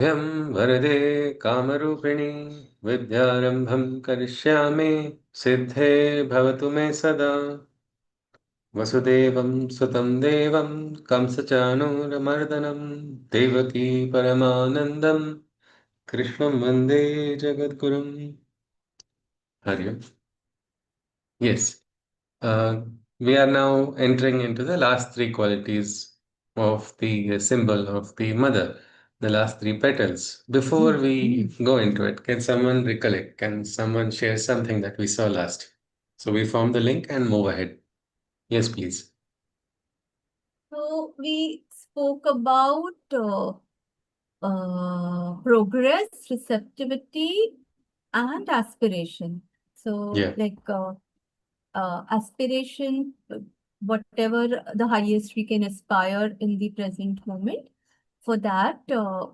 भ्यं वरदे कामरूपिणि विद्यारम्भं करिष्यामि सिद्धे भवतु मे सदा वसुदेवं सुतं देवं कंसचाणूरमर्दनं देवकी परमानन्दं कृष्णं वन्दे जगद्गुरुम् हरि ओम्. Yes. We are now entering into the last three qualities of the symbol of the mother, the last three petals. Before we go into it, can someone recollect? Can someone share something that we saw last? So we form the link and move ahead. Yes, please. So we spoke about progress, receptivity, and aspiration. So, Yeah. aspiration, whatever the highest we can aspire in the present moment. For that,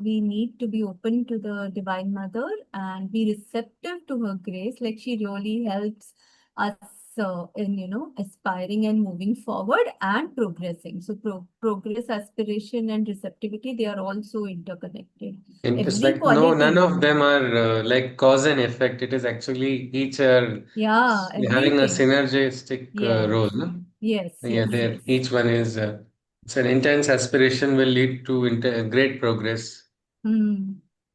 we need to be open to the Divine Mother and be receptive to her grace. Like she really helps us in aspiring and moving forward and progressing. So progress, aspiration, and receptivity, they are also interconnected. It's Every like no, none quality, of them are like cause and effect. It is actually each are yeah, having a everything. synergistic Yes, role. No? yes, Yeah, yes, there yes. each one is it's an intense aspiration will lead to great progress. Hmm.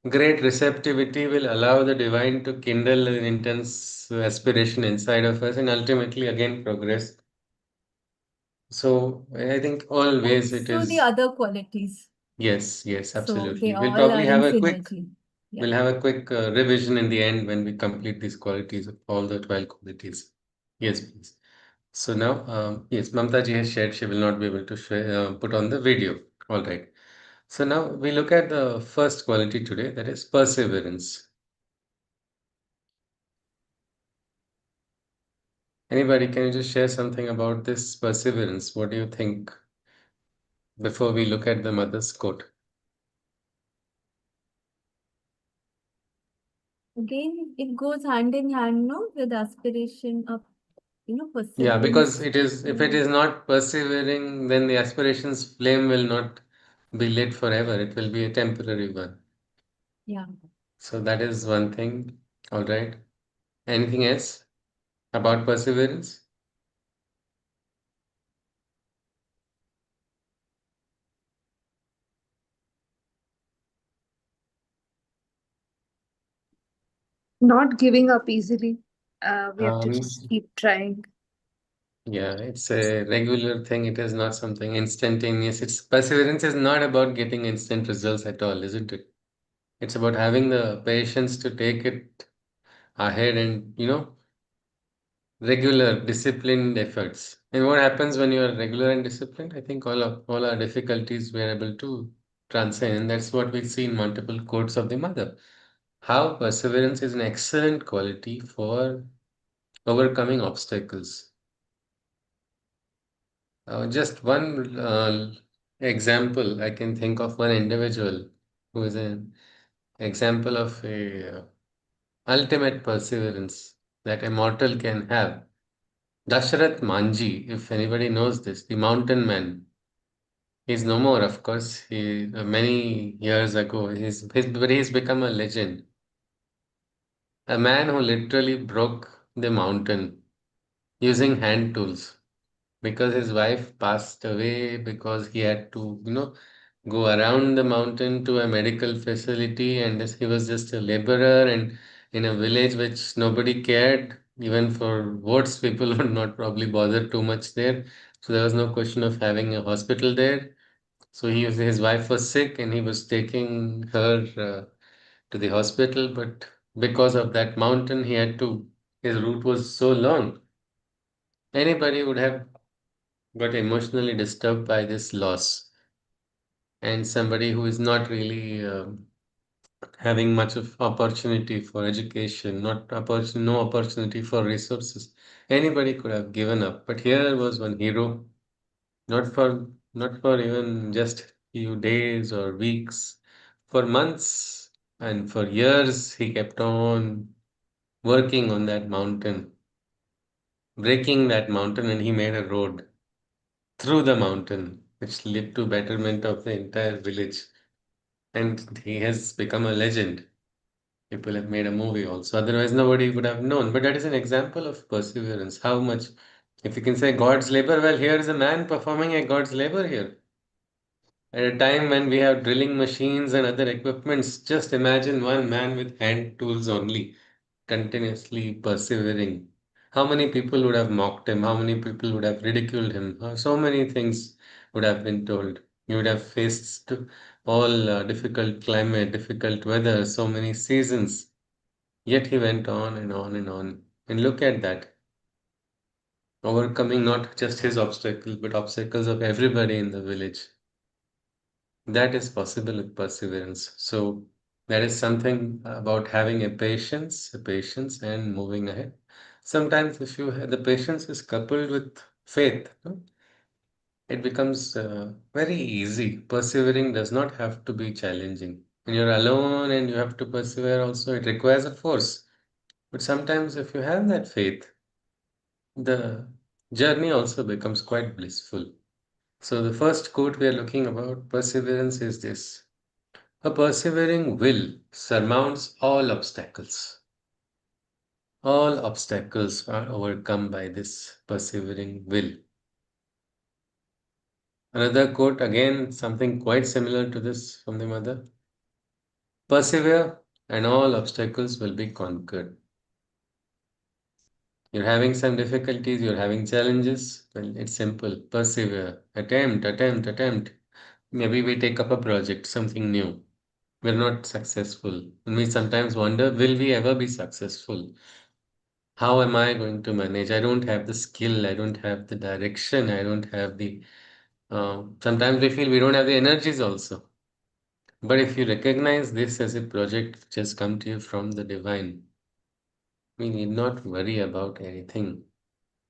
Great receptivity will allow the divine to kindle an intense aspiration inside of us and ultimately again progress. So I think always it Also the is other qualities. yes, yes, So they absolutely. all are in synergy. Yeah. We'll have a quick revision in the end when we complete these qualities of all the 12 qualities. Yes, please. So now, yes, Mamta ji has shared she will not be able to share, put on the video. All right. So now we look at the first quality today, that is perseverance. Anybody, can you just share something about this perseverance? What do you think before we look at the mother's quote? Again, it goes hand in hand, no, with aspiration of, Yeah, because perseverance. it is, if it Mm. is not persevering, then the aspiration's flame will not be lit forever. It will be a temporary one. Yeah. So that is one thing. All right. Anything else about perseverance? Not giving up easily. We have to just Um, keep trying. yeah, it's a regular thing. It is not something instantaneous. It's perseverance is not about getting instant results at all, isn't it? It's about having the patience to take it ahead and, regular disciplined efforts. And what happens when you are regular and disciplined? I think all our difficulties we are able to transcend. And that's what we see in multiple quotes of the mother. How perseverance is an excellent quality for overcoming obstacles. Just one example, I can think of one individual who is an example of a ultimate perseverance that a mortal can have. Dasharath Manji, if anybody knows this, the mountain man. He's no more, of course. He many years ago, but he's become a legend. A man who literally broke the mountain using hand tools because his wife passed away because he had to, go around the mountain to a medical facility, and he was just a laborer and in a village which nobody cared. Even for votes, people would not probably bother too much there. So there was no question of having a hospital there. So his wife was sick and he was taking her to the hospital, but because of that mountain, his route was so long. Anybody would have got emotionally disturbed by this loss. And somebody who is not really having much of opportunity for education, no opportunity for resources. Anybody could have given up, but here was one hero, not for even just few days or weeks, for months and for years he kept on working on that mountain, breaking that mountain, and he made a road through the mountain, which led to betterment of the entire village. And he has become a legend. People have made a movie also. Otherwise, nobody would have known. But that is an example of perseverance. How much, if you can say God's labor, well, here is a man performing a God's labor here. At a time when we have drilling machines and other equipments, just imagine one man with hand tools only, continuously persevering. How many people would have mocked him? How many people would have ridiculed him? So many things would have been told. You would have faced all difficult climate, difficult weather, so many seasons. Yet he went on and on and on. And look at that, overcoming not just his obstacles, but obstacles of everybody in the village. That is possible with perseverance. So that is something about having a patience and moving ahead. Sometimes if you have the patience is coupled with faith, no, it becomes very easy. Persevering does not have to be challenging. When you're alone and you have to persevere also, it requires a force. But sometimes if you have that faith, the journey also becomes quite blissful. So the first quote we are looking about perseverance is this. A persevering will surmounts all obstacles. All obstacles are overcome by this persevering will. Another quote, again, something quite similar to this from the mother. Persevere and all obstacles will be conquered. You're having some difficulties, you're having challenges. Well, it's simple. Persevere. Attempt, attempt, attempt. Maybe we take up a project, something new. We're not successful. And we sometimes wonder, will we ever be successful? How am I going to manage? I don't have the skill, I don't have the direction, I don't have the. Sometimes we feel we don't have the energies also. But if you recognize this as a project which has come to you from the divine, we need not worry about anything.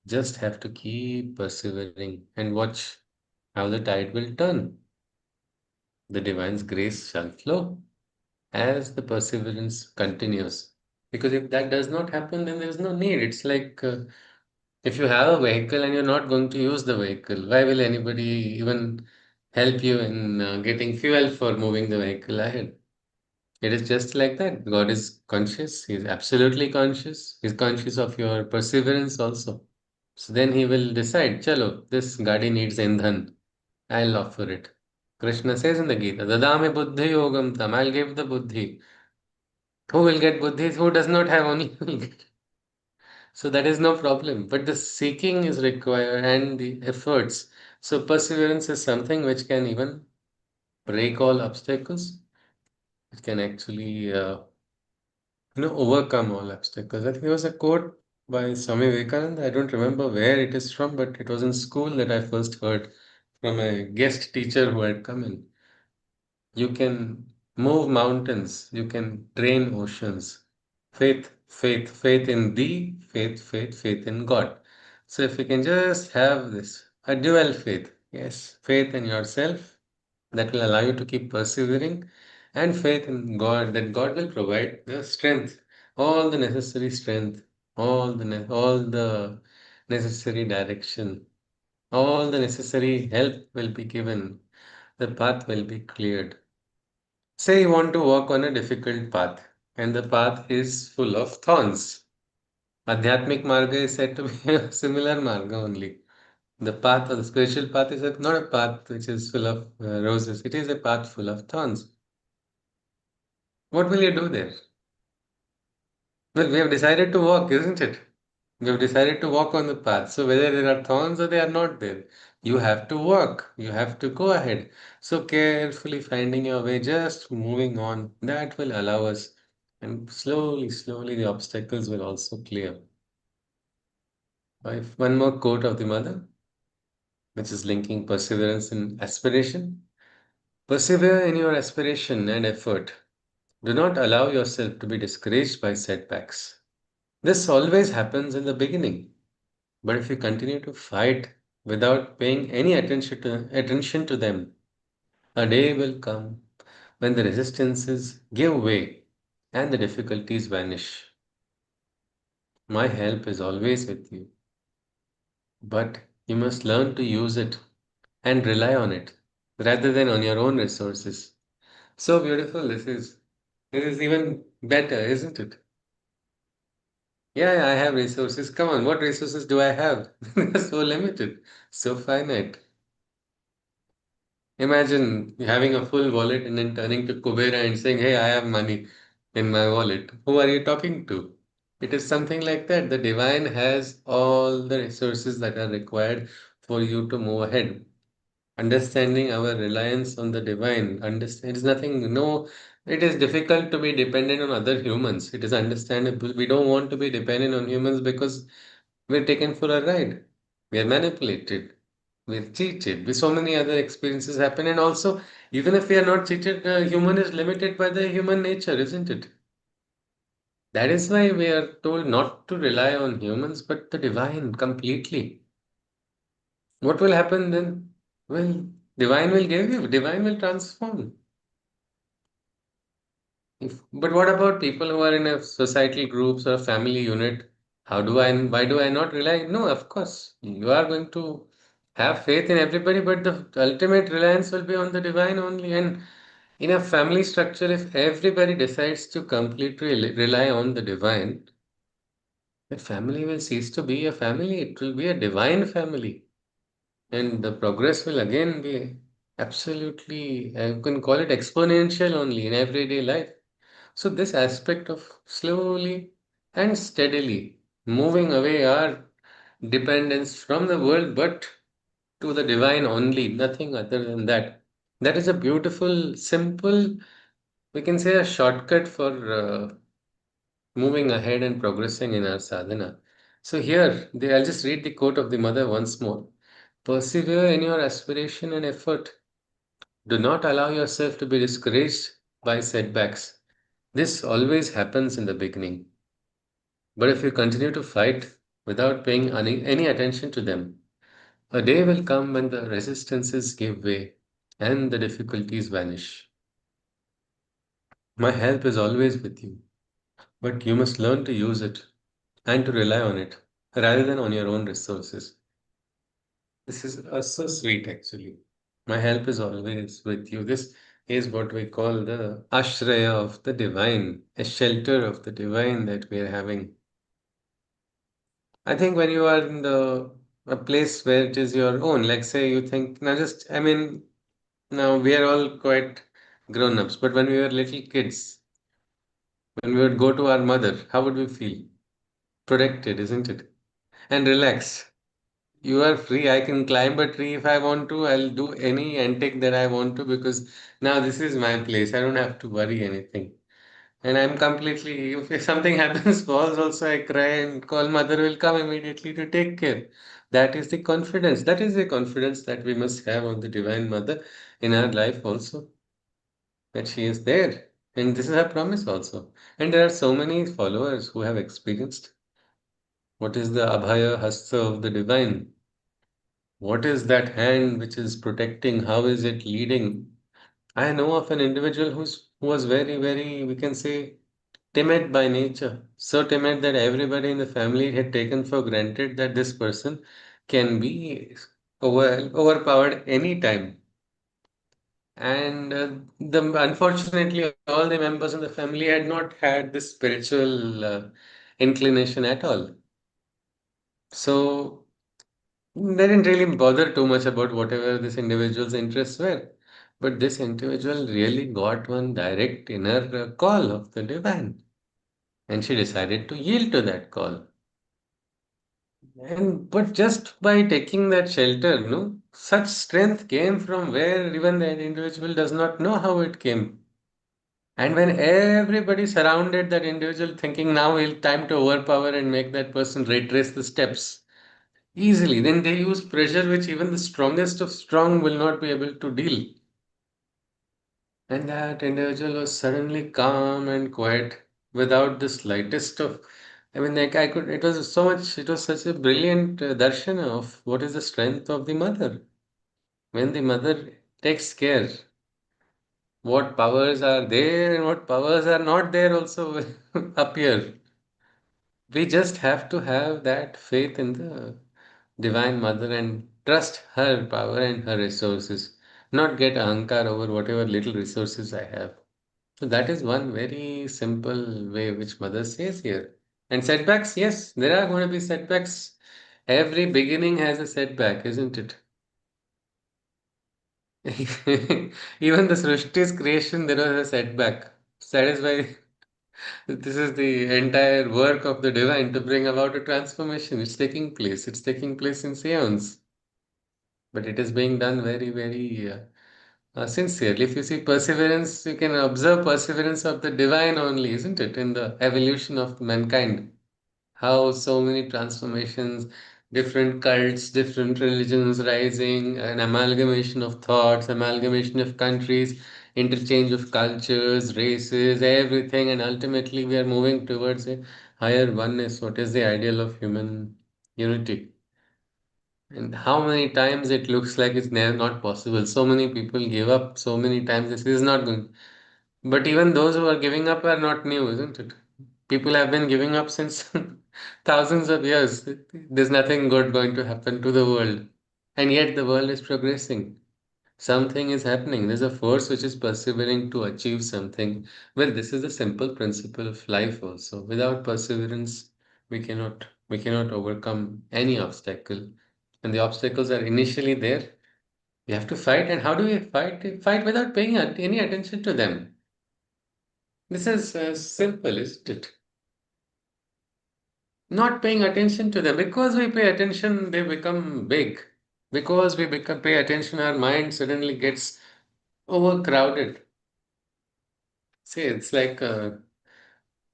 Just have to keep persevering and watch how the tide will turn. The divine's grace shall flow as the perseverance continues. Because if that does not happen, then there's no need. It's like if you have a vehicle and you're not going to use the vehicle, why will anybody even help you in getting fuel for moving the vehicle ahead? It is just like that. God is conscious. He is absolutely conscious. He's conscious of your perseverance also. So then he will decide, chalo, this gadi needs indhan. I'll offer it. Krishna says in the Gita, Dadame buddhi yogam tam. I'll give the buddhi. Who will get buddhi? Who does not have only will get. So that is no problem. But the seeking is required and the efforts. So perseverance is something which can even break all obstacles. It can actually, overcome all obstacles. I think there was a quote by Swami Vivekananda. I don't remember where it is from, but it was in school that I first heard from a guest teacher who had come in. You can move mountains, you can drain oceans. Faith, faith, faith in thee, faith, faith, faith in God. So if you can just have this, a dual faith, yes, faith in yourself that will allow you to keep persevering, and faith in God that God will provide the strength, all the necessary strength, all the necessary direction, all the necessary help will be given. The path will be cleared. Say you want to walk on a difficult path, and the path is full of thorns. Adhyatmic marga is said to be a similar marga only. The path or the spiritual path is not a path which is full of roses. It is a path full of thorns. What will you do there? Well, we have decided to walk, isn't it? We have decided to walk on the path. So whether there are thorns or they are not there, you have to walk. You have to go ahead. So carefully finding your way, just moving on. That will allow us. And slowly, slowly, the obstacles will also clear. One more quote of the mother, which is linking perseverance and aspiration. Persevere in your aspiration and effort. Do not allow yourself to be discouraged by setbacks. This always happens in the beginning. But if you continue to fight without paying any attention to them, a day will come when the resistances give way and the difficulties vanish. My help is always with you, but you must learn to use it and rely on it rather than on your own resources. So beautiful. This is even better, isn't it? Yeah, I have resources. Come on, what resources do I have? They're so limited, so finite. Imagine having a full wallet and then turning to Kubera and saying, "Hey, I have money in my wallet." Who are you talking to? It is something like that. The divine has all the resources that are required for you to move ahead. Understanding our reliance on the divine, understand, it's nothing, no, it is difficult to be dependent on other humans. It is understandable. We don't want to be dependent on humans because we're taken for a ride. We are manipulated. We're cheated. With so many other experiences happen. And also, even if we are not cheated, human is limited by the human nature, isn't it? That is why we are told not to rely on humans, but the divine completely. What will happen then? Well, divine will give you, divine will transform. But what about people who are in a societal groups or family unit? Why do I not rely? No, of course, you are going to have faith in everybody, but the ultimate reliance will be on the divine only. And in a family structure, if everybody decides to completely rely on the divine, the family will cease to be a family. It will be a divine family. And the progress will again be absolutely, you can call it exponential only in everyday life. So, this aspect of slowly and steadily moving away our dependence from the world but to the divine only, nothing other than that. That is a beautiful, simple, we can say a shortcut for moving ahead and progressing in our sadhana. So, I'll just read the quote of the mother once more. Persevere in your aspiration and effort. Do not allow yourself to be discouraged by setbacks. This always happens in the beginning. But if you continue to fight without paying any attention to them, a day will come when the resistances give way and the difficulties vanish. My help is always with you, but you must learn to use it and to rely on it rather than on your own resources. This is so sweet, actually. My help is always with you. This is what we call the ashraya of the divine, a shelter of the divine that we are having. I think when you are in the a place where it is your own, like say you think now just I mean now we are all quite grown-ups, but when we were little kids, when we would go to our mother, how would we feel? Protected, isn't it? And relaxed. You are free. I can climb a tree if I want to. I'll do any antic that I want to because now this is my place. I don't have to worry anything. And I'm completely, if something happens, falls also, I cry and call mother will come immediately to take care. That is the confidence. That is the confidence that we must have on the Divine Mother in our life also, that she is there. And this is her promise also. And there are so many followers who have experienced what is the Abhaya Hasta of the Divine. What is that hand which is protecting? How is it leading? I know of an individual who was very, very, we can say, timid by nature, so timid that everybody in the family had taken for granted that this person can be overpowered anytime. And unfortunately, all the members in the family had not had this spiritual inclination at all. So they didn't really bother too much about whatever this individual's interests were. But this individual really got one direct inner call of the divine. And she decided to yield to that call. And but just by taking that shelter, no, such strength came from where even that individual does not know how it came. And when everybody surrounded that individual thinking now it's time to overpower and make that person retrace the steps easily, then they use pressure which even the strongest of strong will not be able to deal. And that individual was suddenly calm and quiet without the slightest of. I mean, like I could, it was so much, it was such a brilliant darshana of what is the strength of the mother. When the mother takes care, what powers are there and what powers are not there also will appear. We just have to have that faith in the Divine Mother and trust her power and her resources. not get ahankar over whatever little resources I have. So that is one very simple way which mother says here. And setbacks, yes, there are going to be setbacks. Every beginning has a setback, isn't it? Even the Srishti's creation, there was a setback. So that is why this is the entire work of the divine to bring about a transformation. It's taking place. It's taking place in seance, but it is being done very, very sincerely. If you see perseverance, you can observe perseverance of the divine only, isn't it? In the evolution of mankind, how so many transformations, different cults, different religions rising, an amalgamation of thoughts, amalgamation of countries, interchange of cultures, races, everything, and ultimately we are moving towards a higher oneness. What is the ideal of human unity? And how many times it looks like it's never not possible. So many people give up so many times. This is not going. But even those who are giving up are not new, isn't it? People have been giving up since thousands of years. There's nothing good going to happen to the world. And yet the world is progressing. Something is happening. There's a force which is persevering to achieve something. Well, this is the simple principle of life also. Without perseverance, we cannot overcome any obstacle. And the obstacles are initially there. We have to fight. And how do we fight? Fight without paying any attention to them. This is simple, isn't it? Not paying attention to them. Because we pay attention, they become big. Because we become pay attention, our mind suddenly gets overcrowded. See, it's like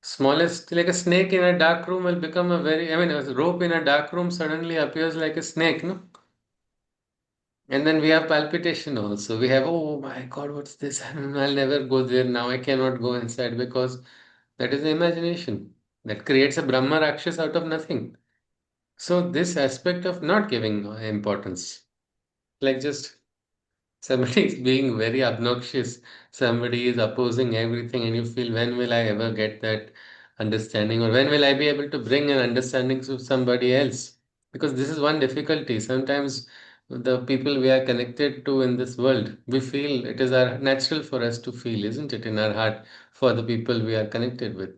smallest, like a snake in a dark room will become a very, I mean, a rope in a dark room suddenly appears like a snake, no? And then we have palpitation also. We have, oh my God, what's this? I'll never go there now. I cannot go inside because that is the imagination that creates a Brahma Rakshas out of nothing. So this aspect of not giving importance, like just somebody is being very obnoxious, somebody is opposing everything, and you feel, when will I ever get that understanding, or when will I be able to bring an understanding to somebody else? Because this is one difficulty. Sometimes the people we are connected to in this world, we feel it is our natural for us to feel, isn't it, in our heart for the people we are connected with.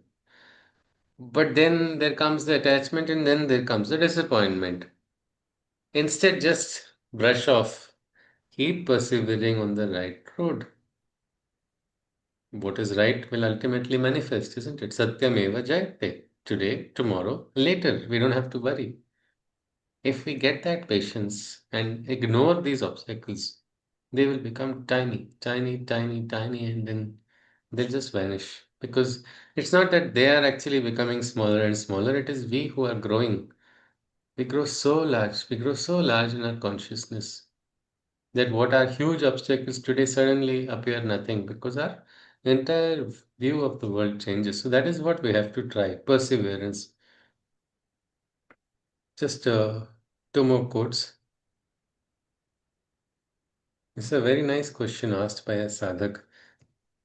But then there comes the attachment, and then there comes the disappointment. Instead, just brush off. Keep persevering on the right road. What is right will ultimately manifest, isn't it? Satyameva Jayate. Today, tomorrow, later. We don't have to worry. If we get that patience and ignore these obstacles, they will become tiny, tiny, tiny, tiny, and then they'll just vanish. Because it's not that they are actually becoming smaller and smaller, it is we who are growing. We grow so large, we grow so large in our consciousness that what are huge obstacles today suddenly appear nothing because our entire view of the world changes. So that is what we have to try. Perseverance. Just two more quotes. It's a very nice question asked by a sadhak.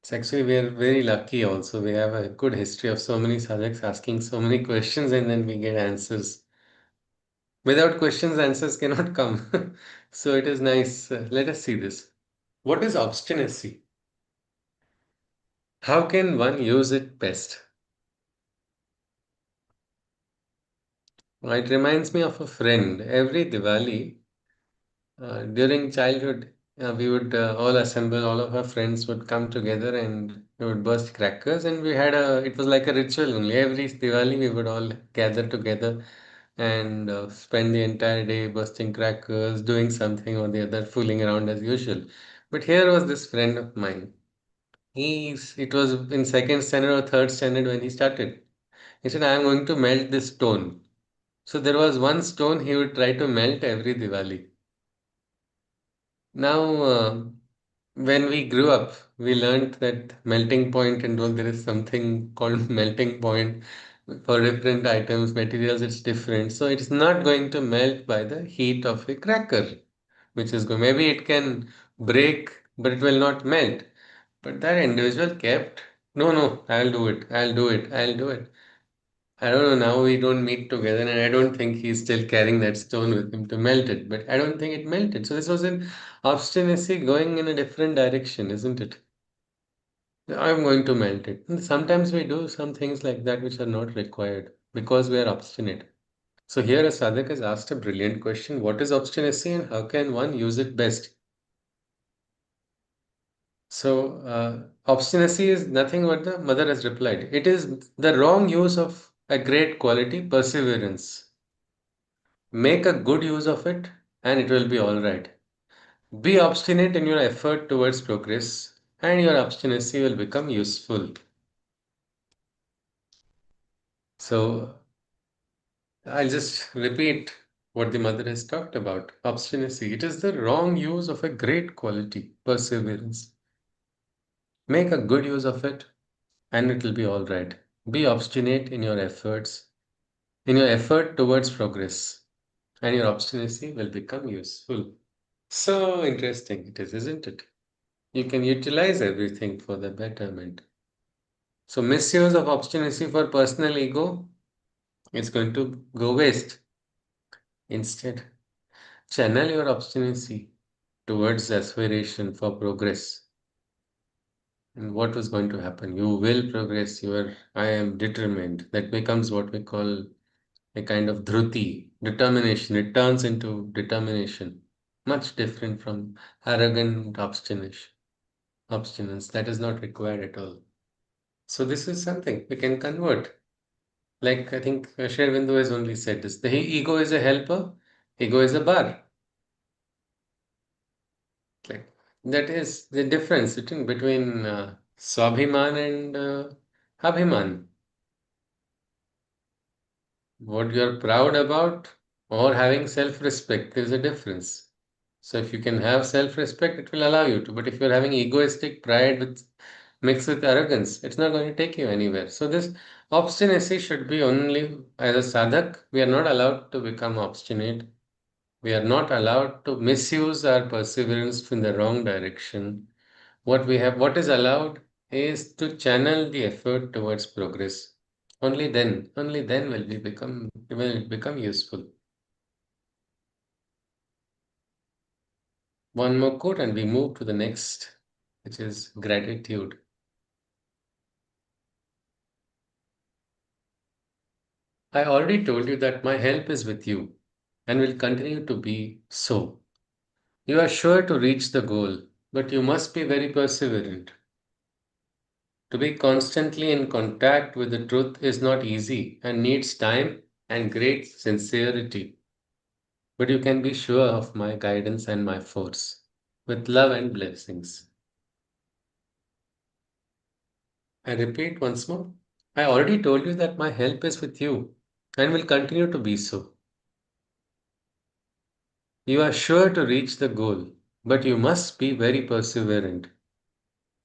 It's actually, we are very lucky also. We have a good history of so many sadhaks asking so many questions and then we get answers. Without questions, answers cannot come. So it is nice. Let us see this. What is obstinacy? How can one use it best? It reminds me of a friend. Every Diwali, during childhood, we would all assemble, all of our friends would come together and we would burst crackers. And it was like a ritual only. Every Diwali, we would all gather together and spend the entire day bursting crackers, doing something or the other, fooling around as usual. But here was this friend of mine. It was in second standard or third standard when he started. He said, I am going to melt this stone. So there was one stone he would try to melt every Diwali. Now, when we grew up, we learned that melting point and all, there is something called melting point for different items, materials, it's different. So it's not going to melt by the heat of a cracker, which is good. Maybe it can break, but it will not melt. But that individual kept, no, no, I'll do it, I'll do it, I'll do it. I don't know, now we don't meet together, and I don't think he's still carrying that stone with him to melt it, but I don't think it melted. So this was an obstinacy going in a different direction, isn't it? I'm going to melt it. And sometimes we do some things like that which are not required because we are obstinate. So here a sadhak has asked a brilliant question. What is obstinacy and how can one use it best? So obstinacy is nothing what the mother has replied. It is the wrong use of a great quality, perseverance. Make a good use of it and it will be all right. Be obstinate in your effort towards progress and your obstinacy will become useful. So I'll just repeat what the mother has talked about. Obstinacy. It is the wrong use of a great quality, perseverance. Make a good use of it and it will be all right. Be obstinate in your efforts, in your effort towards progress, and your obstinacy will become useful. So interesting it is, isn't it? You can utilize everything for the betterment. So misuse of obstinacy for personal ego is going to go waste. Instead, channel your obstinacy towards aspiration for progress. And what was going to happen? You will progress. I am determined. That becomes what we call a kind of dhruti, determination. It turns into determination, much different from arrogant obstination. Obstinance that is not required at all. So this is something we can convert. Like I think Sri Aurobindo has only said this: the ego is a helper, ego is a bar. Like that is the difference between Swabhiman and Abhiman. What you are proud about or having self-respect, there is a difference. So if you can have self-respect, it will allow you to. But if you're having egoistic pride mixed with arrogance, it's not going to take you anywhere. So this obstinacy should be only as a sadhak. We are not allowed to become obstinate. We are not allowed to misuse our perseverance in the wrong direction. What is allowed is to channel the effort towards progress. Only then will it become useful. One more quote and we move to the next, which is gratitude. I already told you that my help is with you and will continue to be so. You are sure to reach the goal, but you must be very perseverant. To be constantly in contact with the truth is not easy and needs time and great sincerity. But you can be sure of my guidance and my force, with love and blessings. I repeat once more. I already told you that my help is with you and will continue to be so. You are sure to reach the goal, but you must be very perseverant.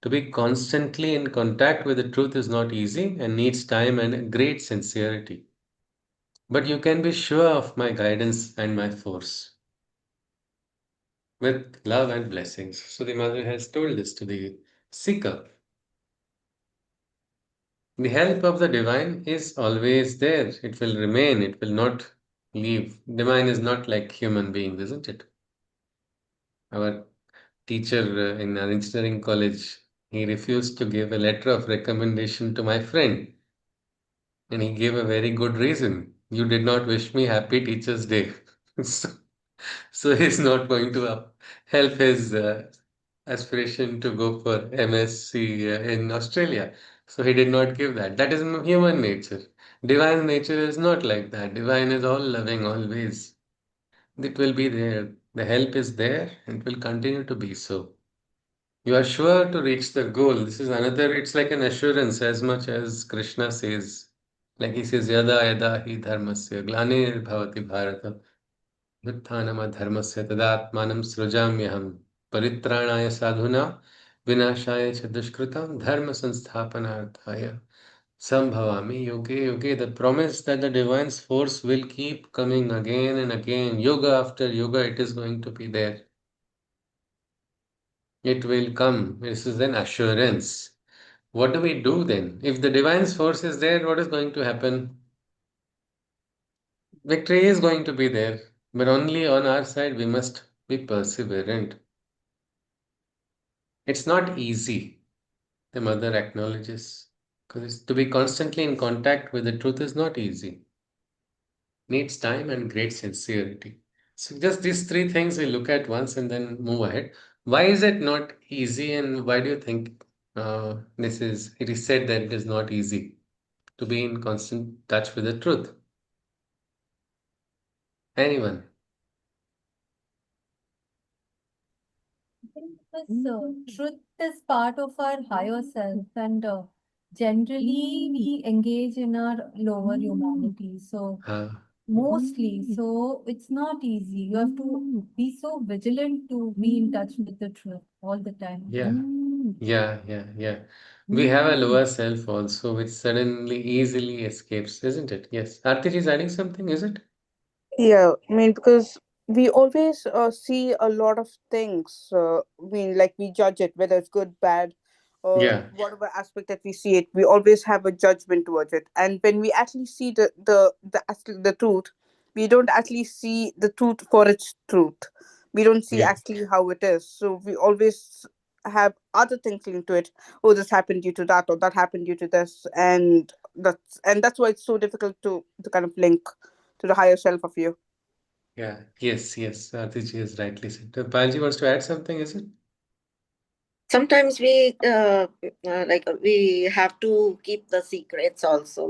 To be constantly in contact with the truth is not easy and needs time and great sincerity. But you can be sure of my guidance and my force, with love and blessings. So the mother has told this to the seeker. The help of the divine is always there. It will remain. It will not leave. Divine is not like human beings, isn't it? Our teacher in our engineering college, he refused to give a letter of recommendation to my friend. And he gave a very good reason. You did not wish me happy Teacher's Day. so, so he's not going to help his aspiration to go for MSc in Australia. So he did not give that. That is human nature. Divine nature is not like that. Divine is all loving always. It will be there. The help is there and it will continue to be so. You are sure to reach the goal. This is another, it's like an assurance as much as Krishna says. Like he says, Yada yada hi dharmasya glanir bhavati bharata Vuttanama dharmasya tadatmanam srujamyaham paritranaya sadhuna vinashaya cha dushkritam dharma sansthapanarthaya sambhavami yoge yoge. The promise that the divine force will keep coming again and again, yoga after yoga, it is going to be there. It will come. This is an assurance. What do we do then? If the divine force is there, what is going to happen? Victory is going to be there, but only on our side we must be perseverant. It's not easy, the mother acknowledges, because to be constantly in contact with the truth is not easy. Needs time and great sincerity. So just these three things we look at once and then move ahead. Why is it not easy, and why do you think it is said that it is not easy to be in constant touch with the truth? Anyone? I think because truth is part of our higher self, and generally we engage in our lower humanity. So Uh, mostly, so it's not easy. You have to be so vigilant to be in touch with the truth all the time. yeah, yeah. We have a lower self also, which suddenly easily escapes, isn't it? Yes. Arti is adding something, is it? Yeah, I mean, because we always see a lot of things. I mean, like we judge it, whether it's good, bad, or Yeah, whatever aspect that we see it. We always have a judgment towards it. And when we actually see the truth, we don't actually see the truth for its truth. We don't see yeah, actually how it is. So we always have other things linked to it. Oh, this happened due to that, or that happened due to this, and that's why it's so difficult to kind of link to the higher self of you. yeah. Yes. Arti is rightly said. Palji wants to add something, is it? Sometimes we have to keep the secrets also,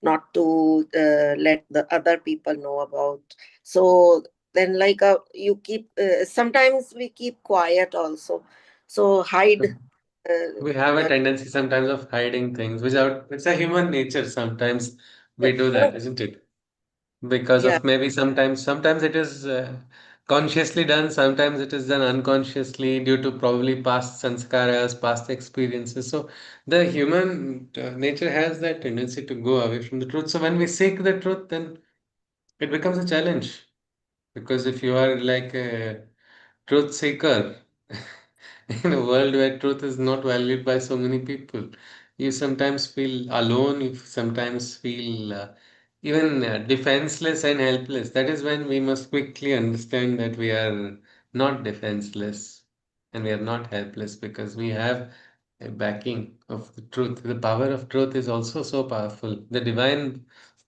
not to let the other people know about. So then you keep sometimes we keep quiet also, so hide. We have a uh, tendency sometimes of hiding things without, it's a human nature. Sometimes we do no, that, isn't it? Because yeah, of maybe sometimes it is consciously done, sometimes it is done unconsciously due to probably past sanskaras, past experiences. So the human nature has that tendency to go away from the truth. So when we seek the truth, then it becomes a challenge. Because if you are like a truth seeker in a world where truth is not valued by so many people, you sometimes feel alone, you sometimes feel even defenseless and helpless. That is when we must quickly understand that we are not defenseless and we are not helpless, because we have a backing of the truth. The power of truth is also so powerful. The divine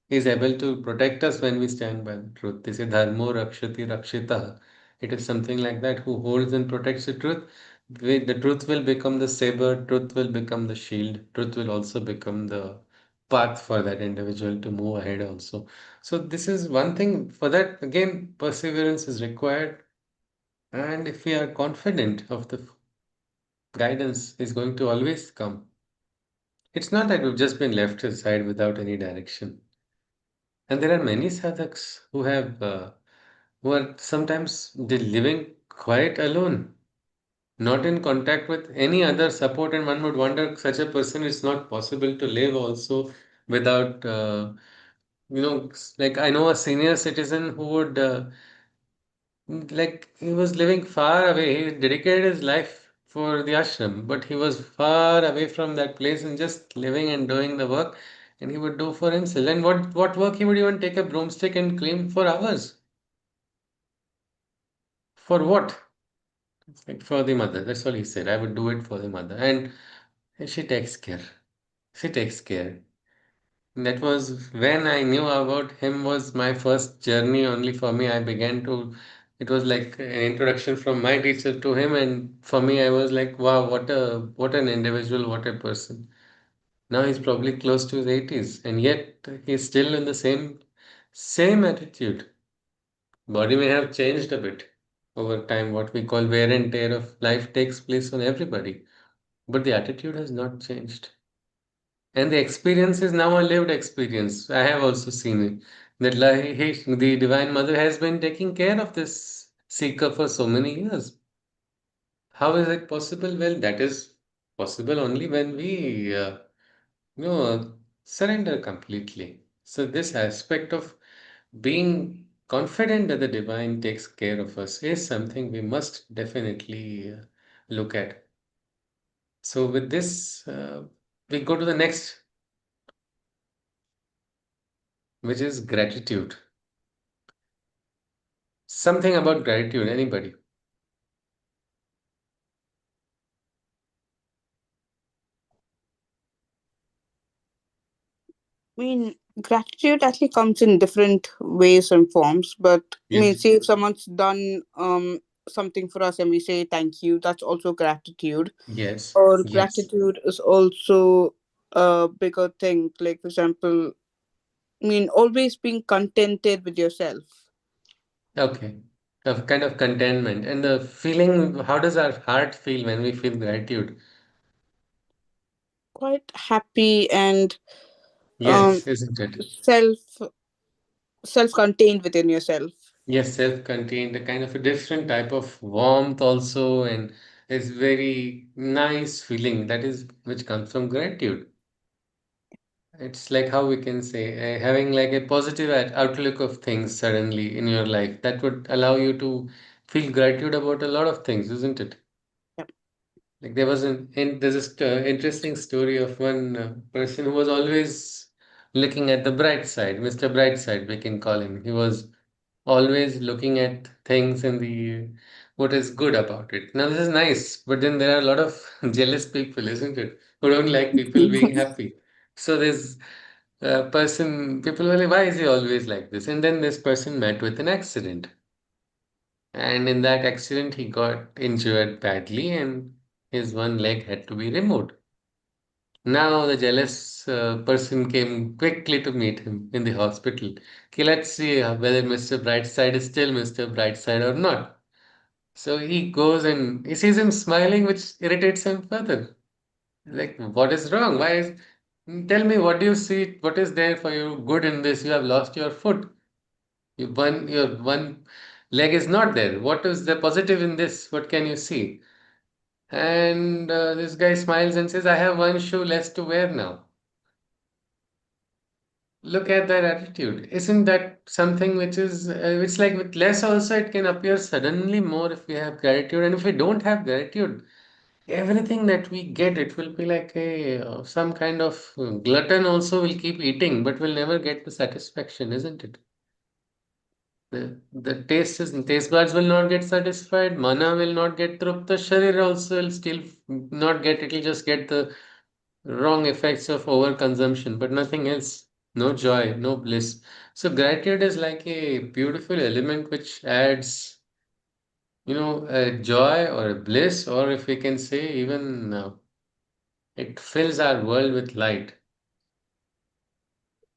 is able to protect us when we stand by the truth. They say, Dharmo Rakshati Rakshita. It is something like that, who holds and protects the truth. The truth will become the saber, truth will become the shield, truth will also become the path for that individual to move ahead also. So this is one thing. For that, again, perseverance is required. And if we are confident of the guidance is going to always come, it's not that we've just been left aside without any direction. And there are many sadhaks who are sometimes they living quite alone, not in contact with any other support, and one would wonder such a person it's not possible to live also without like I know a senior citizen who would like he was living far away. He dedicated his life for the ashram, but he was far away from that place and just living and doing the work. And he would do for himself. And what work he would even take a broomstick and clean for hours. For what? Like for the mother. That's all he said. I would do it for the mother. And she takes care. She takes care. That was when I knew about him, was my first journey only for me. I began to, it was like an introduction from my teacher to him, and for me, I was like, wow, what an individual, what a person. Now he's probably close to his 80s, and yet he's still in the same attitude. Body may have changed a bit over time. What we call wear and tear of life takes place on everybody, but the attitude has not changed. And the experience is now a lived experience. I have also seen it. That the Divine Mother has been taking care of this seeker for so many years. How is it possible? Well, that is possible only when we, surrender completely. So this aspect of being confident that the Divine takes care of us is something we must definitely look at. So with this, we go to the next, which is gratitude. Something about gratitude, anybody? I mean, gratitude actually comes in different ways and forms, but I mean, Yes. say if someone's done something for us and we say thank you, that's also gratitude. Yes. Or Yes. gratitude is also a bigger thing. Like, for example, I mean, always being contented with yourself. Okay. A kind of contentment. And the feeling, how does our heart feel when we feel gratitude? Quite happy and um Yes, isn't it? self self-contained within yourself. Yes, self-contained, a kind of a different type of warmth also, and it's very nice feeling that is which comes from gratitude. It's like how we can say having like a positive outlook of things suddenly in your life that would allow you to feel gratitude about a lot of things, isn't it? Yep. Like there was there's this interesting story of one person who was always looking at the bright side, Mr. Brightside, we can call him. He was always looking at things in the what is good about it. Now this is nice, but then there are a lot of jealous people, isn't it? Who don't like people being happy. So there's a person, people were like, why is he always like this? And then this person met with an accident. And in that accident, he got injured badly and his one leg had to be removed. Now the jealous person came quickly to meet him in the hospital. Okay, let's see whether Mr. Brightside is still Mr. Brightside or not. So he goes and he sees him smiling, which irritates him further. Like, what is wrong? Why is tell me what do you see? What is there for you good in this? You have lost your foot. Your one leg is not there. What is the positive in this? What can you see? And this guy smiles and says, I have one shoe less to wear now. Look at that attitude. Isn't that something which is, it's like with less also, it can appear suddenly more if we have gratitude. And if we don't have gratitude, everything that we get, it will be like a some kind of glutton also will keep eating, but will never get the satisfaction, isn't it? The taste buds will not get satisfied, mana will not get trupta, sharir also will still not get, it will just get the wrong effects of overconsumption, but nothing else. No joy, no bliss. So gratitude is like a beautiful element which adds, a joy or a bliss, or if we can say even it fills our world with light.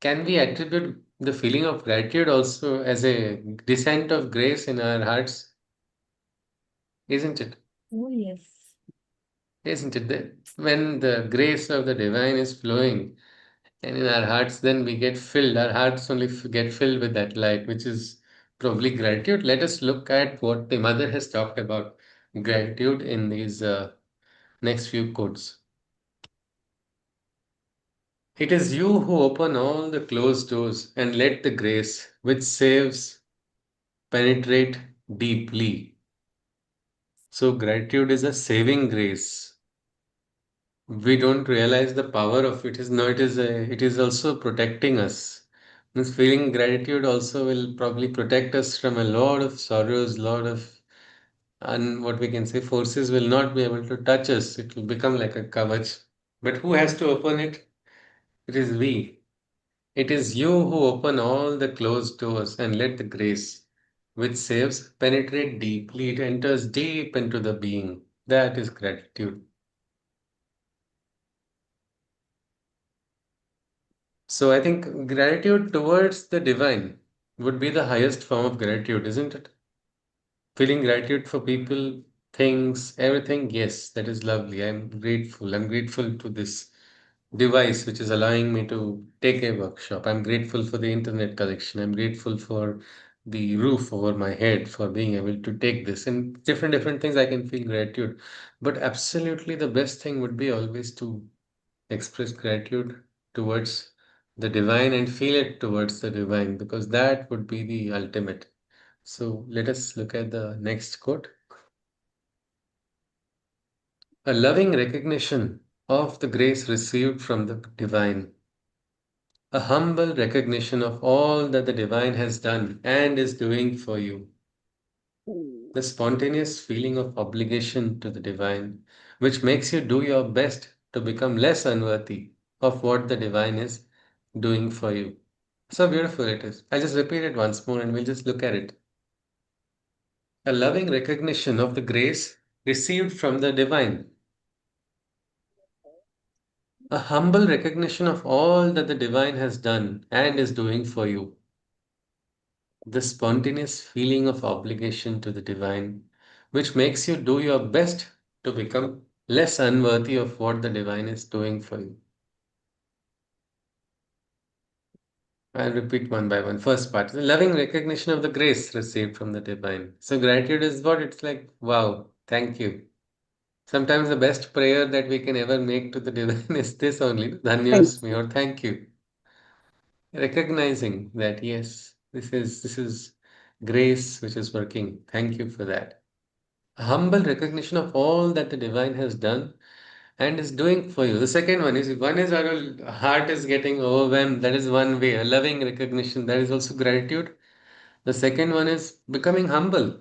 Can we attribute the feeling of gratitude also as a descent of grace in our hearts? Isn't it? Oh, yes. Isn't it that when the grace of the divine is flowing, and in our hearts, then we get filled. Our hearts only get filled with that light, which is probably gratitude. Let us look at what the mother has talked about gratitude in these next few quotes. It is you who open all the closed doors and let the grace which saves penetrate deeply. So, gratitude is a saving grace. We don't realize the power of it. Is no, it is also protecting us. This feeling gratitude also will probably protect us from a lot of sorrows, lot of and what we can say forces will not be able to touch us. It will become like a kavach. But who has to open it? It is we. It is you who open all the closed doors and let the grace, which saves, penetrate deeply. It enters deep into the being. That is gratitude. So I think gratitude towards the divine would be the highest form of gratitude, isn't it? Feeling gratitude for people, things, everything. Yes, that is lovely. I'm grateful. I'm grateful to this device which is allowing me to take a workshop. I'm grateful for the internet connection. I'm grateful for the roof over my head for being able to take this and different things I can feel gratitude. But absolutely the best thing would be always to express gratitude towards the divine and feel it towards the divine because that would be the ultimate. So let us look at the next quote. A loving recognition of the grace received from the divine, a humble recognition of all that the divine has done and is doing for you. The spontaneous feeling of obligation to the divine, which makes you do your best to become less unworthy of what the divine is doing for you. So beautiful it is. I'll just repeat it once more and we'll just look at it. A loving recognition of the grace received from the divine. A humble recognition of all that the divine has done and is doing for you. The spontaneous feeling of obligation to the divine, which makes you do your best to become less unworthy of what the divine is doing for you. I'll repeat one by one. First part, the loving recognition of the grace received from the divine. So, gratitude is what it's like, wow, thank you. Sometimes the best prayer that we can ever make to the divine is this only, Thank Dhanyosmi, or thank you. Recognizing that, yes, this is grace which is working. Thank you for that. A humble recognition of all that the divine has done and is doing for you. The second one is our heart is getting overwhelmed. That is one way, a loving recognition. That is also gratitude. The second one is becoming humble.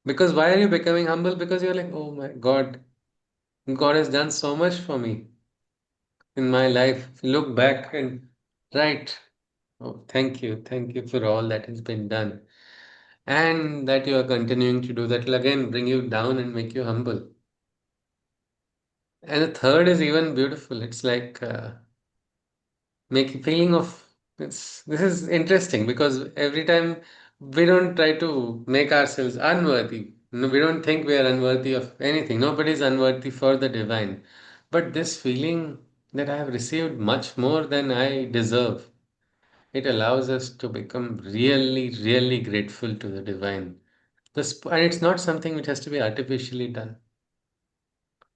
Because why are you becoming humble? Because you're like, oh my God, God has done so much for me in my life. Look back and right. Oh, thank you for all that has been done. And that you are continuing to do that will again bring you down and make you humble. And the third is even beautiful. It's like make a feeling of it's this is interesting because every time we don't try to make ourselves unworthy. No, we don't think we are unworthy of anything. Nobody is unworthy for the divine. But this feeling that I have received much more than I deserve, it allows us to become really, really grateful to the divine. And it's not something which has to be artificially done.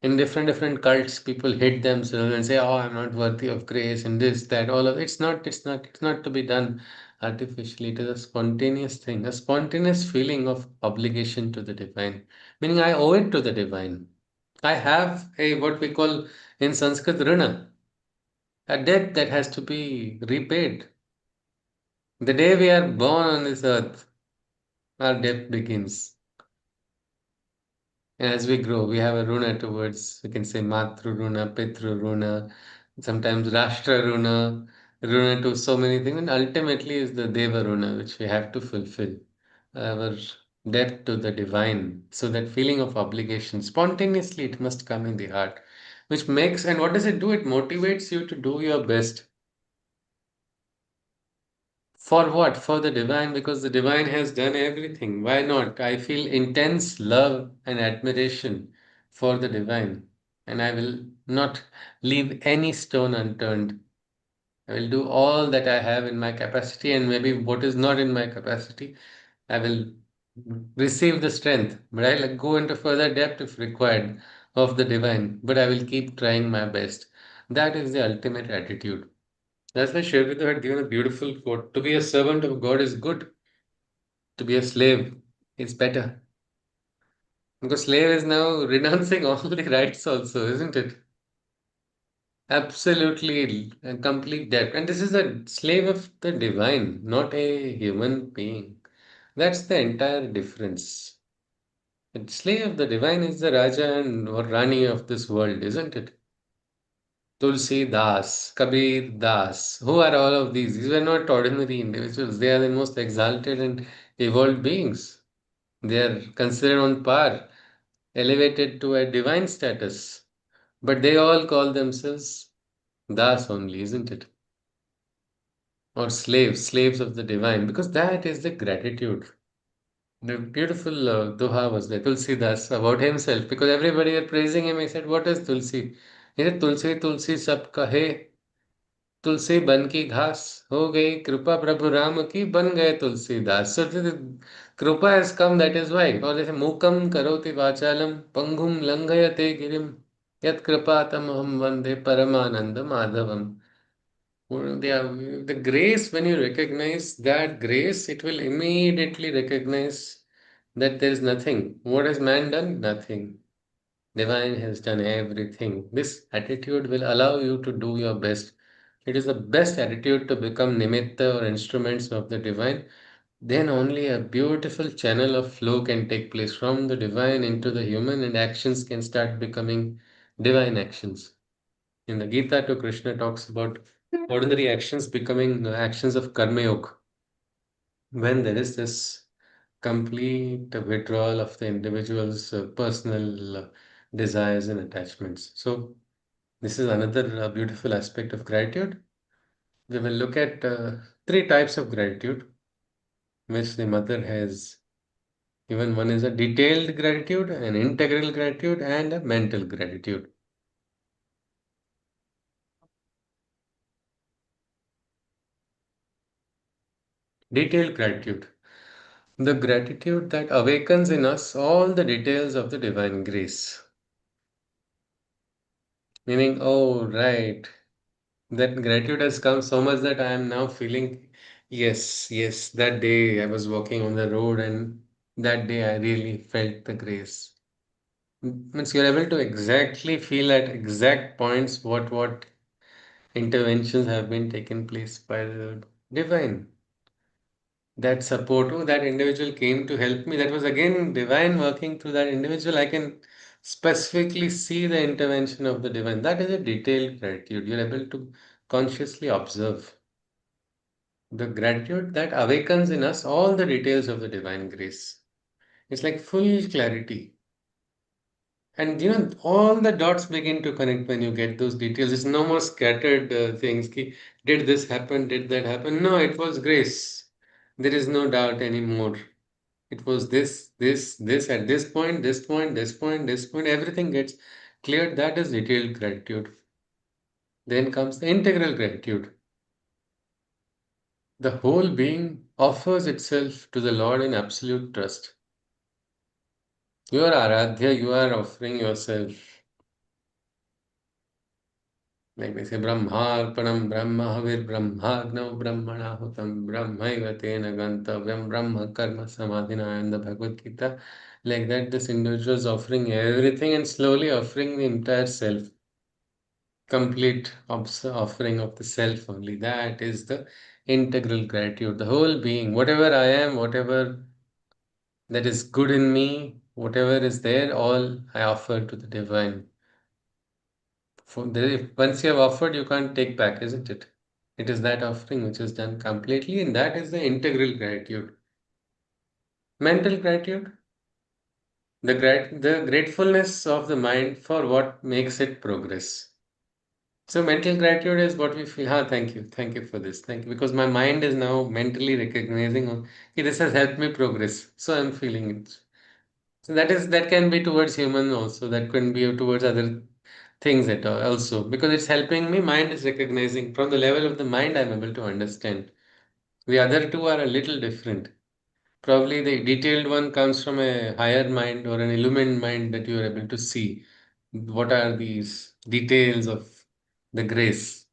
In different cults, people hate themselves and say, "Oh, I'm not worthy of grace," and this, that, all of it's not to be done artificially. It is a spontaneous thing, a spontaneous feeling of obligation to the divine, meaning I owe it to the divine. I have a what we call in Sanskrit rina, a debt that has to be repaid. The day we are born on this earth, our debt begins. And as we grow, we have a runa towards, we can say Matru runa, Pitru runa, sometimes Rashtra runa, runa to so many things, and ultimately is the Deva runa, which we have to fulfill. Our debt to the divine. So that feeling of obligation, spontaneously, it must come in the heart, which makes, and what does it do? It motivates you to do your best. For what? For the divine, because the divine has done everything. Why not? I feel intense love and admiration for the divine, and I will not leave any stone unturned. I will do all that I have in my capacity, and maybe what is not in my capacity, I will receive the strength, but I'll go into further depth if required of the divine, but I will keep trying my best. That is the ultimate attitude. That's why Sri Aurobindo had given a beautiful quote. To be a servant of God is good. To be a slave is better. Because slave is now renouncing all the rights also, isn't it? Absolutely a complete debt. And this is a slave of the divine, not a human being. That's the entire difference. The slave of the divine is the Raja and or Rani of this world, isn't it? Tulsi Das, Kabir Das. Who are all of these? These were not ordinary individuals. They are the most exalted and evolved beings. They are considered on par, elevated to a divine status. But they all call themselves Das only, isn't it? Or slaves, slaves of the divine, because that is the gratitude. The beautiful Doha was there, Tulsi Das, about himself, because everybody were praising him. He said, what is Tulsi? He said, Tulsi, Tulsi sab kahe, तुलसी बन की घास हो गई कृपा प्रभु राम की बन गए Tulsidas so कृपा has come that is why और जैसे मूकम करोति वाचालम पंगुम लंघयते गिरिम यत् कृपा तमहम वंदे परमानंद माधवम. Well, the grace, when you recognize that grace, it will immediately recognize that there is nothing. What has man done? Nothing. Divine has done everything. This attitude will allow you to do your best. It is the best attitude to become nimitta or instruments of the divine, then only a beautiful channel of flow can take place from the divine into the human, and actions can start becoming divine actions. In the Gita, too, Krishna talks about ordinary actions becoming actions of karma yoga. When there is this complete withdrawal of the individual's personal desires and attachments. So, this is another beautiful aspect of gratitude. We will look at three types of gratitude, which the mother has given. One is a detailed gratitude, an integral gratitude, and a mental gratitude. Detailed gratitude. The gratitude that awakens in us all the details of the divine grace. Meaning, oh, right, that gratitude has come so much that I am now feeling, yes, yes, that day I was walking on the road and that day I really felt the grace. Means you're able to exactly feel at exact points what interventions have been taken place by the divine. That support, oh, that individual came to help me. That was again divine working through that individual. I can specifically see the intervention of the divine. That is a detailed gratitude. You're able to consciously observe the gratitude that awakens in us all the details of the divine grace. It's like full clarity. And all the dots begin to connect when you get those details. It's no more scattered things. Did this happen? Did that happen? No, it was grace. There is no doubt anymore. It was this at this point, this point, this point, this point. Everything gets cleared. That is detailed gratitude. Then comes the integral gratitude. The whole being offers itself to the Lord in absolute trust. You are Aradhya, you are offering yourself. Like they say, Brahmarpanam Brahmahavir Brahmagno Brahmanahutam Brahmaiva Tena Gantavyam Brahma Karma Samadhina in the Bhagavad Gita. Like that, this individual is offering everything and slowly offering the entire self. Complete offering of the self only. That is the integral gratitude. The whole being, whatever I am, whatever that is good in me, whatever is there, all I offer to the divine. Once you have offered, you can't take back, isn't it? It is that offering which is done completely, and that is the integral gratitude. Mental gratitude, the gratefulness of the mind for what makes it progress. So mental gratitude is what we feel. Thank you for this, thank you, because my mind is now mentally recognizing, okay, this has helped me progress, so I'm feeling it. So that can be towards human also. That can be towards other things at all also, because it's helping me. Mind is recognizing from the level of the mind. I'm able to understand. The other two are a little different. Probably the detailed one comes from a higher mind or an illumined mind that you are able to see. What are these details of the grace?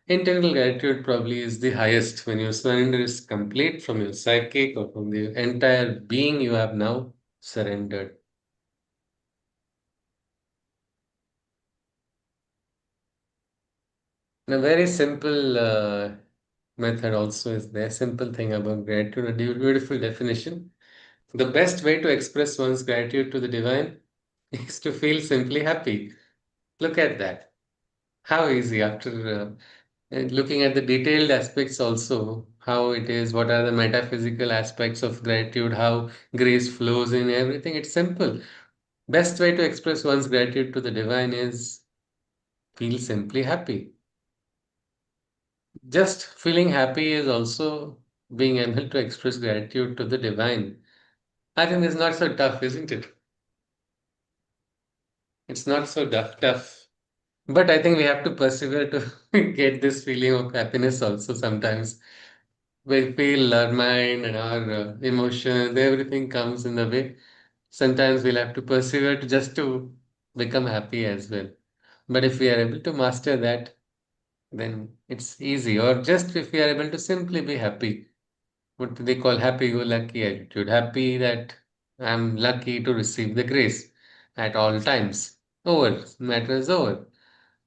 Integral gratitude probably is the highest when your surrender is complete from your psychic or from the entire being you have now surrendered. And a very simple method also is there. Simple thing about gratitude, a beautiful definition. The best way to express one's gratitude to the divine is to feel simply happy. Look at that. How easy after and looking at the detailed aspects also, how it is, what are the metaphysical aspects of gratitude, how grace flows in everything. It's simple. Best way to express one's gratitude to the divine is feel simply happy. Just feeling happy is also being able to express gratitude to the divine. I think it's not so tough, isn't it? It's not so tough. But I think we have to persevere to get this feeling of happiness also sometimes. We feel our mind and our emotions, everything comes in the way. Sometimes we'll have to persevere to just to become happy as well. But if we are able to master that, then it's easy. Or just if we are able to simply be happy, what they call happy-go-lucky attitude. Happy that I'm lucky to receive the grace at all times. Over, matter is over.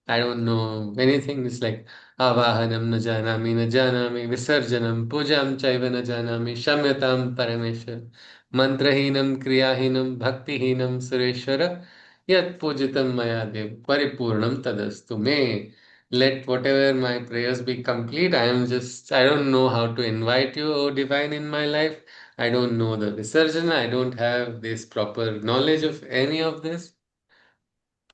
I don't know anything. It's like Avahanam na janami, visarjanam, pujam chaiva na janami, shamyatam parameshwar, mantrahinam, kriyahinam, bhaktihinam, sureshwara, yat pujitam maya dev, paripurnam tadastu me. Let whatever my prayers be complete. I don't know how to invite you, O divine, in my life. I don't know the Visarjana. I don't have this proper knowledge of any of this.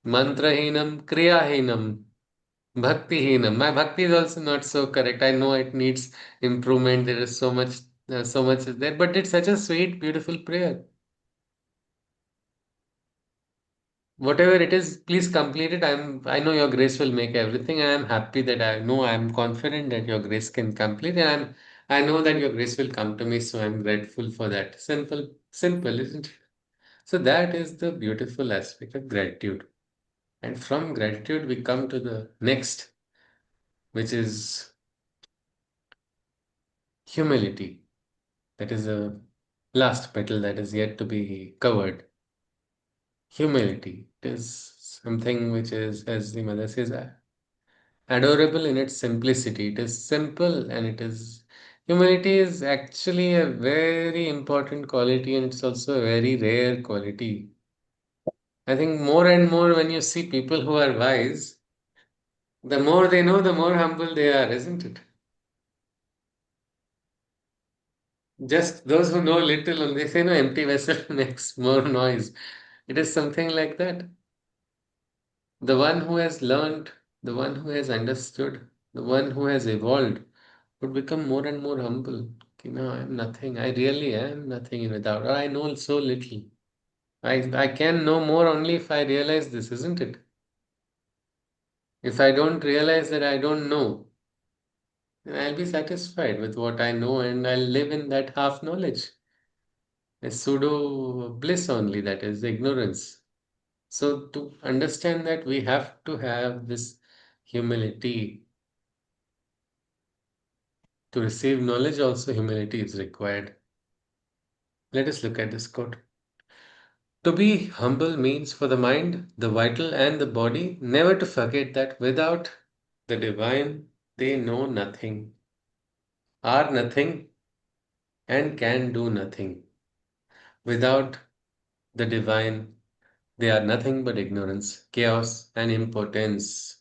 Mantrahinam, kriyahinam, bhaktihinam. My bhakti is also not so correct. I know it needs improvement. There is so much is there, but it's such a sweet, beautiful prayer. Whatever it is, please complete it. I know your grace will make everything. I am happy that I'm confident that your grace can complete, and I know that your grace will come to me. So I'm grateful for that. Simple, isn't it? So that is the beautiful aspect of gratitude. And from gratitude, we come to the next, which is humility. That is the last petal that is yet to be covered. Humility. It is something which is, as the mother says, adorable in its simplicity. It is simple and it is. Humility is actually a very important quality and it's also a very rare quality. I think more and more when you see people who are wise, the more they know, the more humble they are, isn't it? Just those who know little, and they say, no, empty vessel makes more noise. It is something like that. The one who has learned, the one who has understood, the one who has evolved would become more and more humble. I am nothing. I really am nothing without. Or I know so little. I can know more only if I realize this, isn't it? If I don't realize that I don't know, then I'll be satisfied with what I know and I'll live in that half knowledge. A pseudo bliss only, that is ignorance. So to understand that we have to have this humility. To receive knowledge also humility is required. Let us look at this quote. To be humble means for the mind, the vital, and the body never to forget that without the divine, they know nothing, are nothing, and can do nothing. Without the divine, they are nothing but ignorance, chaos, and impotence.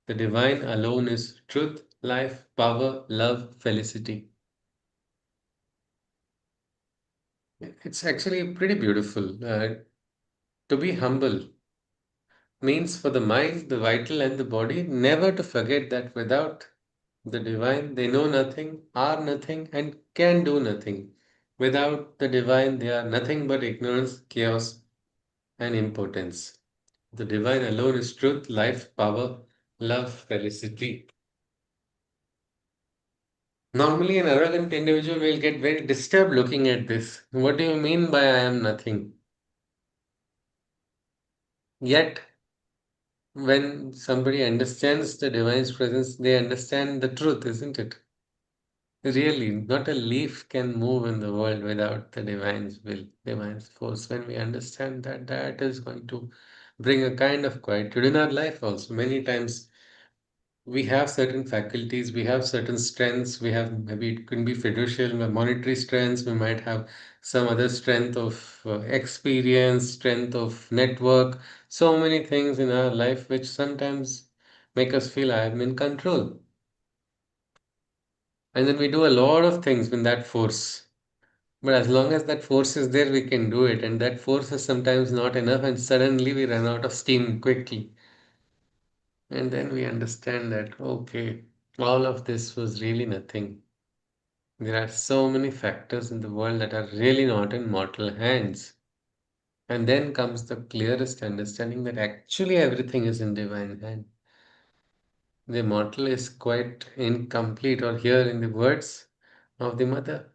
The divine alone is truth, life, power, love, felicity. It's actually pretty beautiful. To be humble means for the mind, the vital, and the body never to forget that without the divine, they know nothing, are nothing, and can do nothing. Without the divine, they are nothing but ignorance, chaos, and impotence. The divine alone is truth, life, power, love, felicity. Normally, an arrogant individual will get very disturbed looking at this. What do you mean by I am nothing? Yet, when somebody understands the divine's presence, they understand the truth, isn't it? Really, not a leaf can move in the world without the divine's will, divine's force. When we understand that, that is going to bring a kind of quietude in our life also. Many times we have certain faculties, we have certain strengths, we have maybe it can be fiducial, monetary strengths, we might have some other strength of experience, strength of network, so many things in our life which sometimes make us feel I am in control. And then we do a lot of things with that force. But as long as that force is there, we can do it. And that force is sometimes not enough, and suddenly we run out of steam quickly. And then we understand that, okay, all of this was really nothing. There are so many factors in the world that are really not in mortal hands. And then comes the clearest understanding that actually everything is in divine hand. The mortal is quite incomplete, or here in the words of the mother,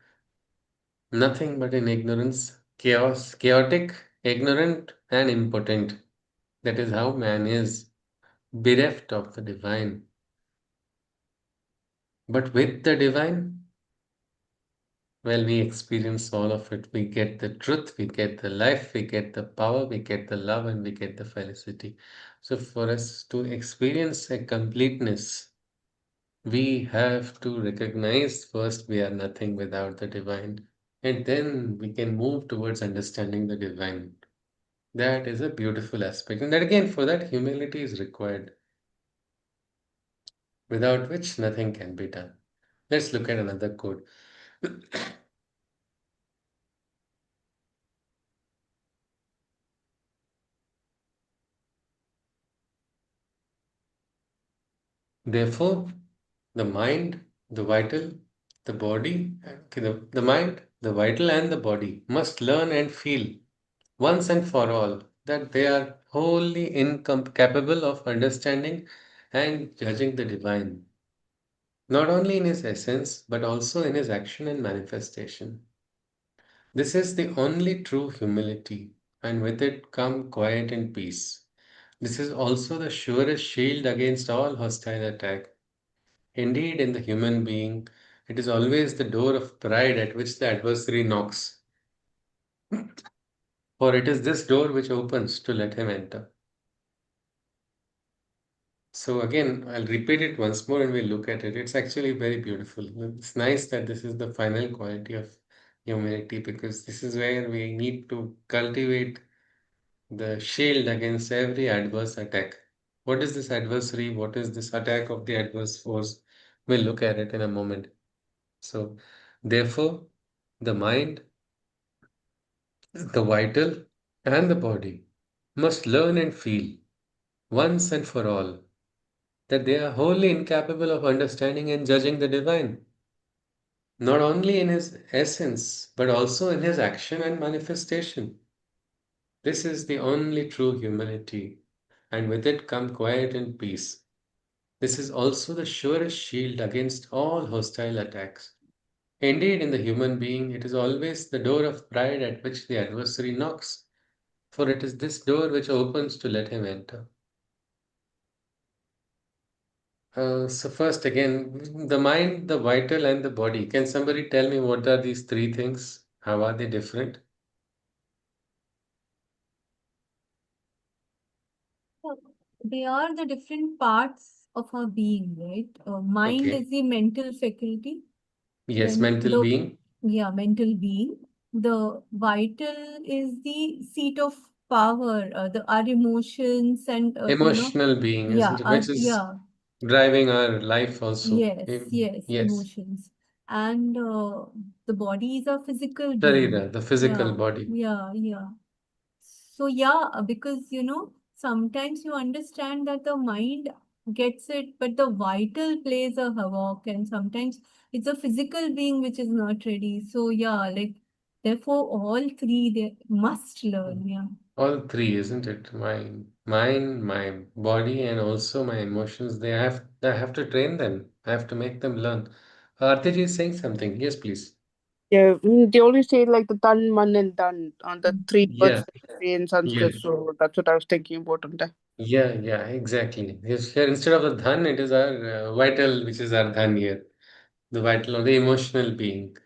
nothing but in ignorance, chaos, chaotic, ignorant, and impotent. That is how man is, bereft of the divine. But with the divine, well, we experience all of it. We get the truth, we get the life, we get the power, we get the love, and we get the felicity. So, for us to experience a completeness, We have to recognize first we are nothing without the divine, and then we can move towards understanding the divine. That is a beautiful aspect. And that again, for that, humility is required, without which nothing can be done. Let's look at another quote. Therefore, the mind, the vital, the body, okay, the mind, the vital, and the body must learn and feel once and for all that they are wholly incapable of understanding and judging the divine, not only in his essence, but also in his action and manifestation. This is the only true humility, and with it come quiet and peace. This is also the surest shield against all hostile attack. Indeed, in the human being, it is always the door of pride at which the adversary knocks, for it is this door which opens to let him enter. So again, I'll repeat it once more and we'll look at it. It's actually very beautiful. It's nice that this is the final quality of humility because this is where we need to cultivate the shield against every adverse attack. What is this adversary? What is this attack of the adverse force? We'll look at it in a moment. So, therefore, the mind, the vital, and the body must learn and feel once and for all that they are wholly incapable of understanding and judging the divine, not only in his essence, but also in his action and manifestation. This is the only true humility, and with it come quiet and peace. This is also the surest shield against all hostile attacks. Indeed, in the human being, it is always the door of pride at which the adversary knocks, for it is this door which opens to let him enter. So first again, the mind, the vital, and the body. Can somebody tell me what are these three things? How are they different? So they are the different parts of our being, right? Mind Okay. is the mental faculty. Yes, Then mental being, mental being. The vital is the seat of power, our emotions and emotional being, isn't it? Which is yeah, driving our life also. yes, Yes. emotions. And the body is a physical being. Sharira, the physical Yeah, body. yeah. So yeah, because sometimes you understand that the mind gets it, but the vital plays a havoc, and sometimes it's a physical being which is not ready. So yeah, like therefore all three they must learn. Yeah. All three, isn't it? My mind, my body, and also my emotions. I have to train them. I have to make them learn. Artiji is saying something. Yes, please. Yeah, they always say like the done, man, and done on the three Yeah, words that you say in Sanskrit. yes. So that's what I was thinking about on that. Yeah, exactly. Yes, here instead of the dhan, it is our vital, which is our dhan here. The vital or the emotional being.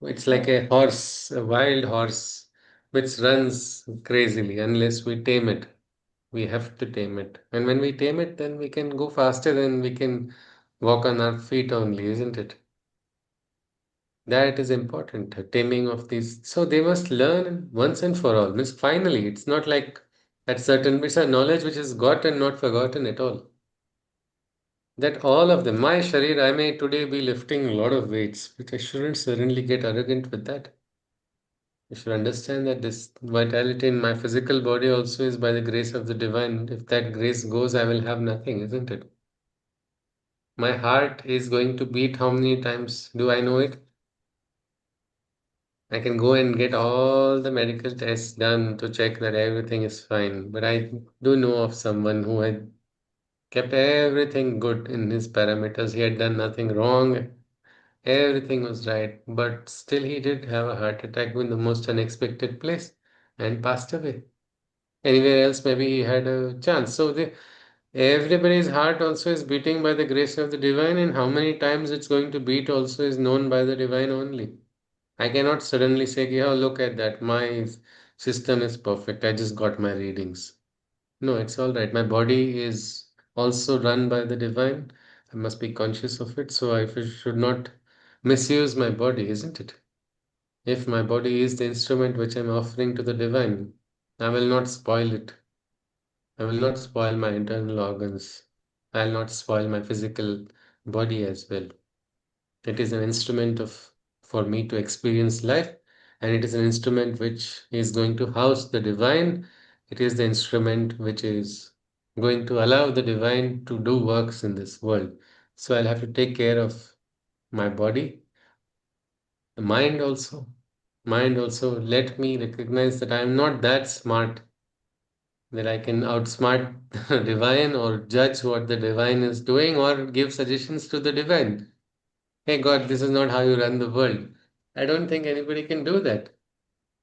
It's like a horse, a wild horse, which runs crazily unless we tame it. We have to tame it. And when we tame it, then we can go faster and we can walk on our feet only, isn't it? That is important, taming of these. So they must learn once and for all. Means finally, it's not like that certain, it's a knowledge which is got and not forgotten at all. That all of them, my sharir, I may today be lifting a lot of weights, but I shouldn't suddenly get arrogant with that. I should understand that this vitality in my physical body also is by the grace of the divine. If that grace goes, I will have nothing, isn't it? My heart is going to beat how many times? Do I know it? I can go and get all the medical tests done to check that everything is fine. But I do know of someone who had kept everything good in his parameters. He had done nothing wrong. Everything was right. But still, he did have a heart attack in the most unexpected place and passed away. Anywhere else, maybe he had a chance. So everybody's heart also is beating by the grace of the divine, and how many times it's going to beat also is known by the divine only. I cannot suddenly say, "Yeah, look at that. My system is perfect. I just got my readings." No, it's all right. My body is also run by the divine. I must be conscious of it, so I should not misuse my body, isn't it? If my body is the instrument which I'm offering to the divine, I will not spoil it. I will not spoil my internal organs. I'll not spoil my physical body as well. It is an instrument of for me to experience life, and it is an instrument which is going to house the divine. It is the instrument which is going to allow the divine to do works in this world. So I'll have to take care of my body, the mind also. Mind also let me recognize that I'm not that smart that I can outsmart the divine or judge what the divine is doing or give suggestions to the divine. Hey God, this is not how you run the world. I don't think anybody can do that.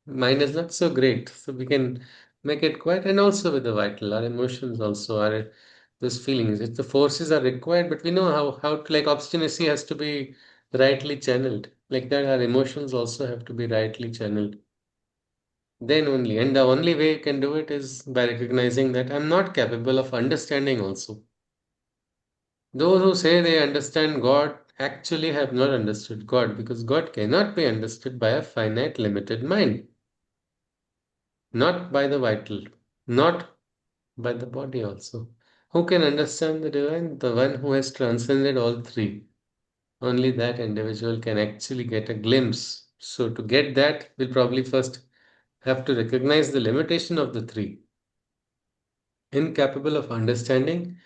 Mine is not so great. So we can make it quiet and also with the vital. Our emotions also are those feelings. It's the forces are required, but we know how to like obstinacy has to be rightly channeled. Like that, our emotions also have to be rightly channeled. Then only, and the only way you can do it is by recognizing that I'm not capable of understanding also. Those who say they understand God actually have not understood God because God cannot be understood by a finite, limited mind, not by the vital, not by the body also. Who can understand the divine? The one who has transcended all three. Only that individual can actually get a glimpse. So, to get that, we'll probably first have to recognize the limitation of the three. Incapable of understanding,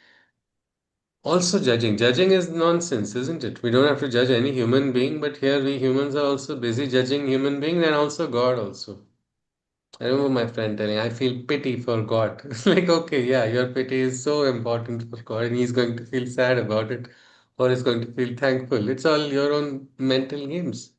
also judging. Judging is nonsense, isn't it? We don't have to judge any human being, but here we humans are also busy judging human beings and also God also. I remember my friend telling, I feel pity for God. It's like, okay, yeah, your pity is so important for God, and He's going to feel sad about it, or He's going to feel thankful. It's all your own mental games.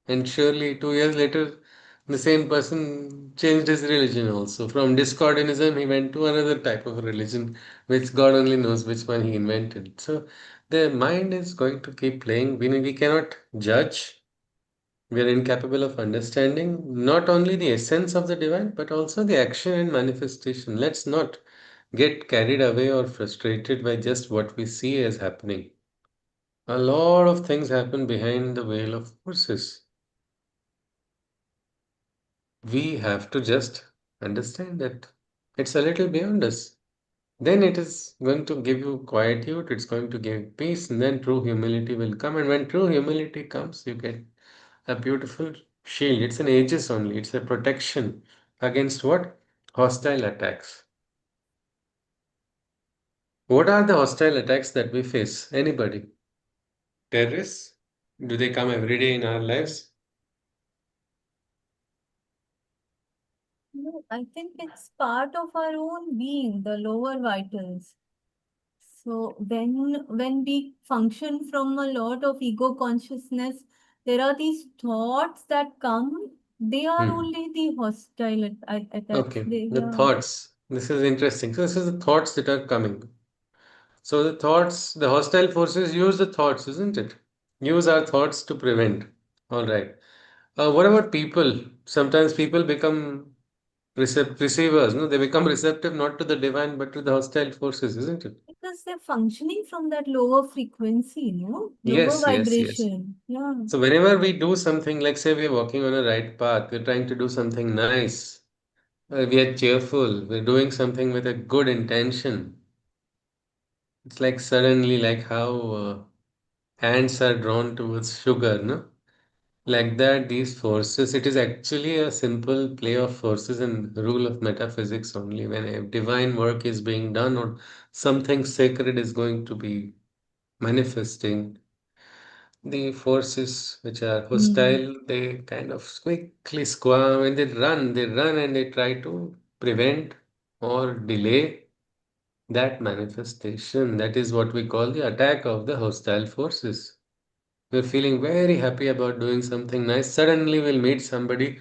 And surely 2 years later, the same person changed his religion also. From Discordianism, he went to another type of religion, which God only knows which one he invented. So the mind is going to keep playing. We cannot judge. We are incapable of understanding not only the essence of the divine, but also the action and manifestation. Let's not get carried away or frustrated by just what we see as happening. A lot of things happen behind the veil of forces. We have to just understand that it's a little beyond us. Then it is going to give you quietude, it's going to give peace, and then true humility will come. And when true humility comes, you get a beautiful shield. It's an aegis only, it's a protection against what? Hostile attacks. What are the hostile attacks that we face? Anybody? Terrorists? Do they come every day in our lives? No, I think it's part of our own being, the lower vitals. So when we function from a lot of ego consciousness, there are these thoughts that come. They are Hmm. only the hostile attacks. Okay, They the are. thoughts. This is interesting. So, this is the thoughts that are coming. So the thoughts, the hostile forces use the thoughts, isn't it? Use our thoughts to prevent. All right. What about people? Sometimes people become receivers, no? They become receptive not to the divine but to the hostile forces, isn't it? Because they're functioning from that lower frequency, lower Yes, yes, yes. vibration. Yeah. So whenever we do something, like say we're walking on a right path, we're trying to do something nice, we are cheerful, we're doing something with a good intention. It's like suddenly like how ants are drawn towards sugar, no? Like that, these forces, it is actually a simple play of forces and rule of metaphysics only. When a divine work is being done or something sacred is going to be manifesting, the forces which are Mm. hostile, they kind of quickly squirm and they run and they try to prevent or delay that manifestation. That is what we call the attack of the hostile forces. We're feeling very happy about doing something nice. Suddenly, we'll meet somebody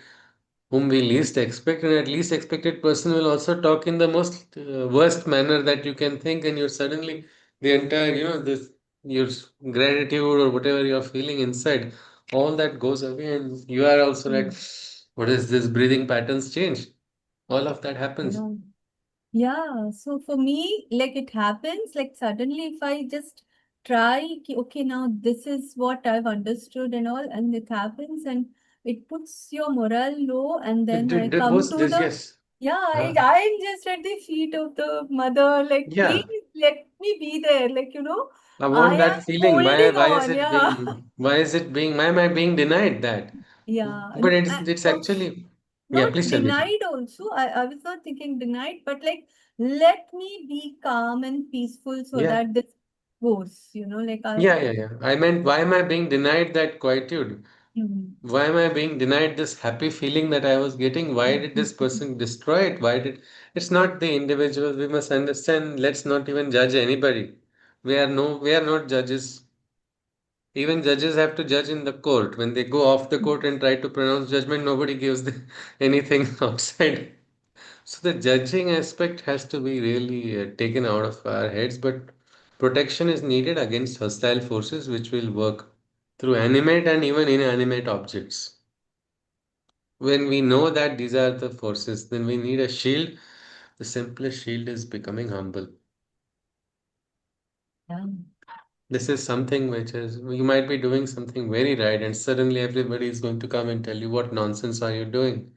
whom we least expect, and that least expected person will also talk in the most worst manner that you can think, and you're suddenly the entire, this your gratitude or whatever you're feeling inside, all that goes away, and you are also like, Mm. what is this? Breathing patterns change. All of that happens. Yeah. Yeah. So for me, like it happens, like suddenly if I just try, okay, now this is what I've understood and all, and it happens and it puts your morale low, and then I That come was to this, the, yes. yeah, Uh, I'm just at the feet of the mother, like, please yeah, let me be there, like, I I want am that feeling. holding Why is on, it yeah. why am I being denied that? Yeah, But it's also, actually, yeah, not please tell me. denied also. I was not thinking denied, but like, let me be calm and peaceful so Yeah. that this goes, like Yeah. I meant, why am I being denied that quietude? Mhm. Why am I being denied this happy feeling that I was getting? Why did this person destroy it? It's not the individual. We must understand, let's not even judge anybody. We are not judges. Even judges have to judge in the court. When they go off the court and try to pronounce judgment, nobody gives anything outside. So the judging aspect has to be really taken out of our heads, but protection is needed against hostile forces which will work through animate and even inanimate objects. When we know that these are the forces, then we need a shield. The simplest shield is becoming humble. Yeah. This is something which is, you might be doing something very right, and suddenly everybody is going to come and tell you, what nonsense are you doing?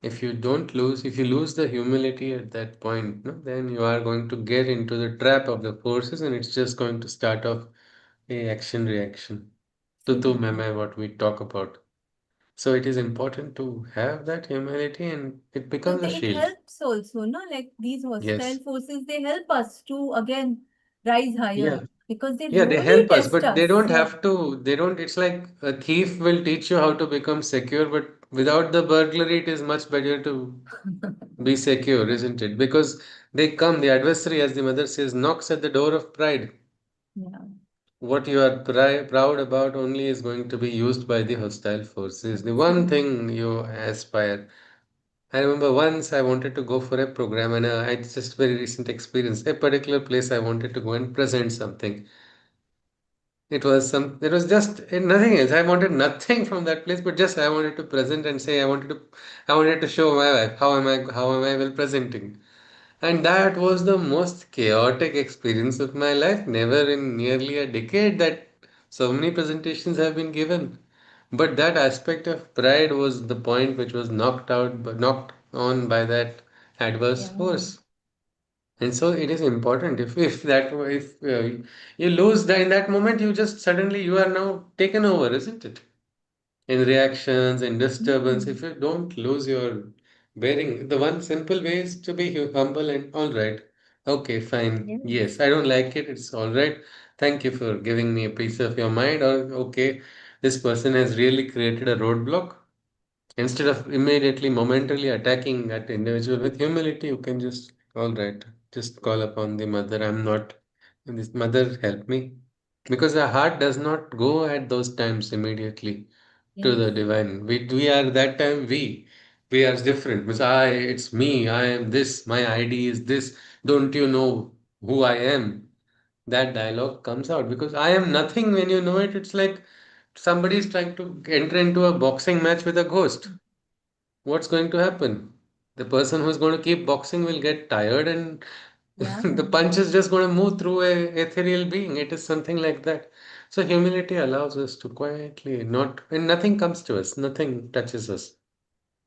If you lose the humility at that point, no, then you are going to get into the trap of the forces, and it's just going to start off a action reaction. Tutu So, meme, what we talk about. So it is important to have that humility, and it so becomes a it shield. helps also, no? Like these hostile Yes. forces, they help us to again rise higher Yeah. because they Yeah, they really help us, test but they us. don't Yeah. have to, they don't, it's like a thief will teach you how to become secure, but without the burglary, it is much better to be secure, isn't it? Because the adversary, as the mother says, knocks at the door of pride. Yeah. What you are proud about only is going to be used by the hostile forces. The one Absolutely. thing you aspire. I remember once I wanted to go for a program, and I just very recent experience, a particular place I wanted to go and present something. It was just nothing else. I wanted nothing from that place, but just I wanted to present and say I wanted to show my wife how am I well presenting. And that was the most chaotic experience of my life. Never in nearly a decade that so many presentations have been given. But that aspect of pride was the point which was knocked on by that adverse Yeah. force. And so it is important if you lose that in that moment, you just suddenly you are now taken over, isn't it? In reactions and disturbance, Mm. if you don't lose your bearing, the one simple way is to be humble and all right. Okay, fine. Yes. Yes, I don't like it. It's all right. Thank you for giving me a piece of your mind. Or okay, this person has really created a roadblock. Instead of immediately, momentarily attacking that individual with humility, you can just, all right, just call upon the mother. I'm not, this mother, help me. Because our heart does not go at those times immediately to Yes. the divine. We are that time, we are different. Because it's me, I am this, my ID is this. Don't you know who I am? That dialogue comes out because I am nothing when you know it. It's like somebody is trying to enter into a boxing match with a ghost. What's going to happen? The person who's going to keep boxing will get tired, and Yeah. the punch is just going to move through a ethereal being. It is something like that. So humility allows us to quietly not, and nothing comes to us, nothing touches us.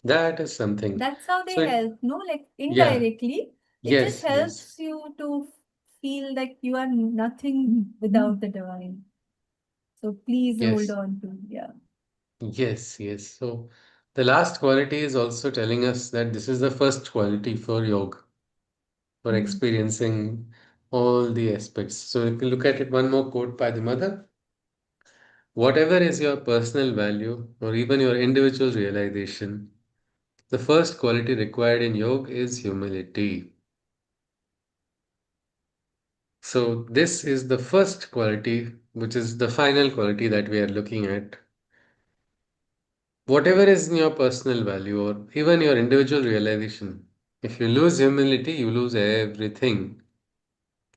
That is something. That's how So they help, no? Like yeah, indirectly, it just yes. helps you to feel like you are nothing without the divine. So please hold Yes, on to, yeah. yes. So the last quality is also telling us that this is the first quality for yoga, for Mm. experiencing all the aspects. So if you look at it, one more quote by the mother. Whatever is your personal value or even your individual realization, the first quality required in yoga is humility. So, this is the first quality, which is the final quality that we are looking at. Whatever is in your personal value or even your individual realization, if you lose humility, you lose everything.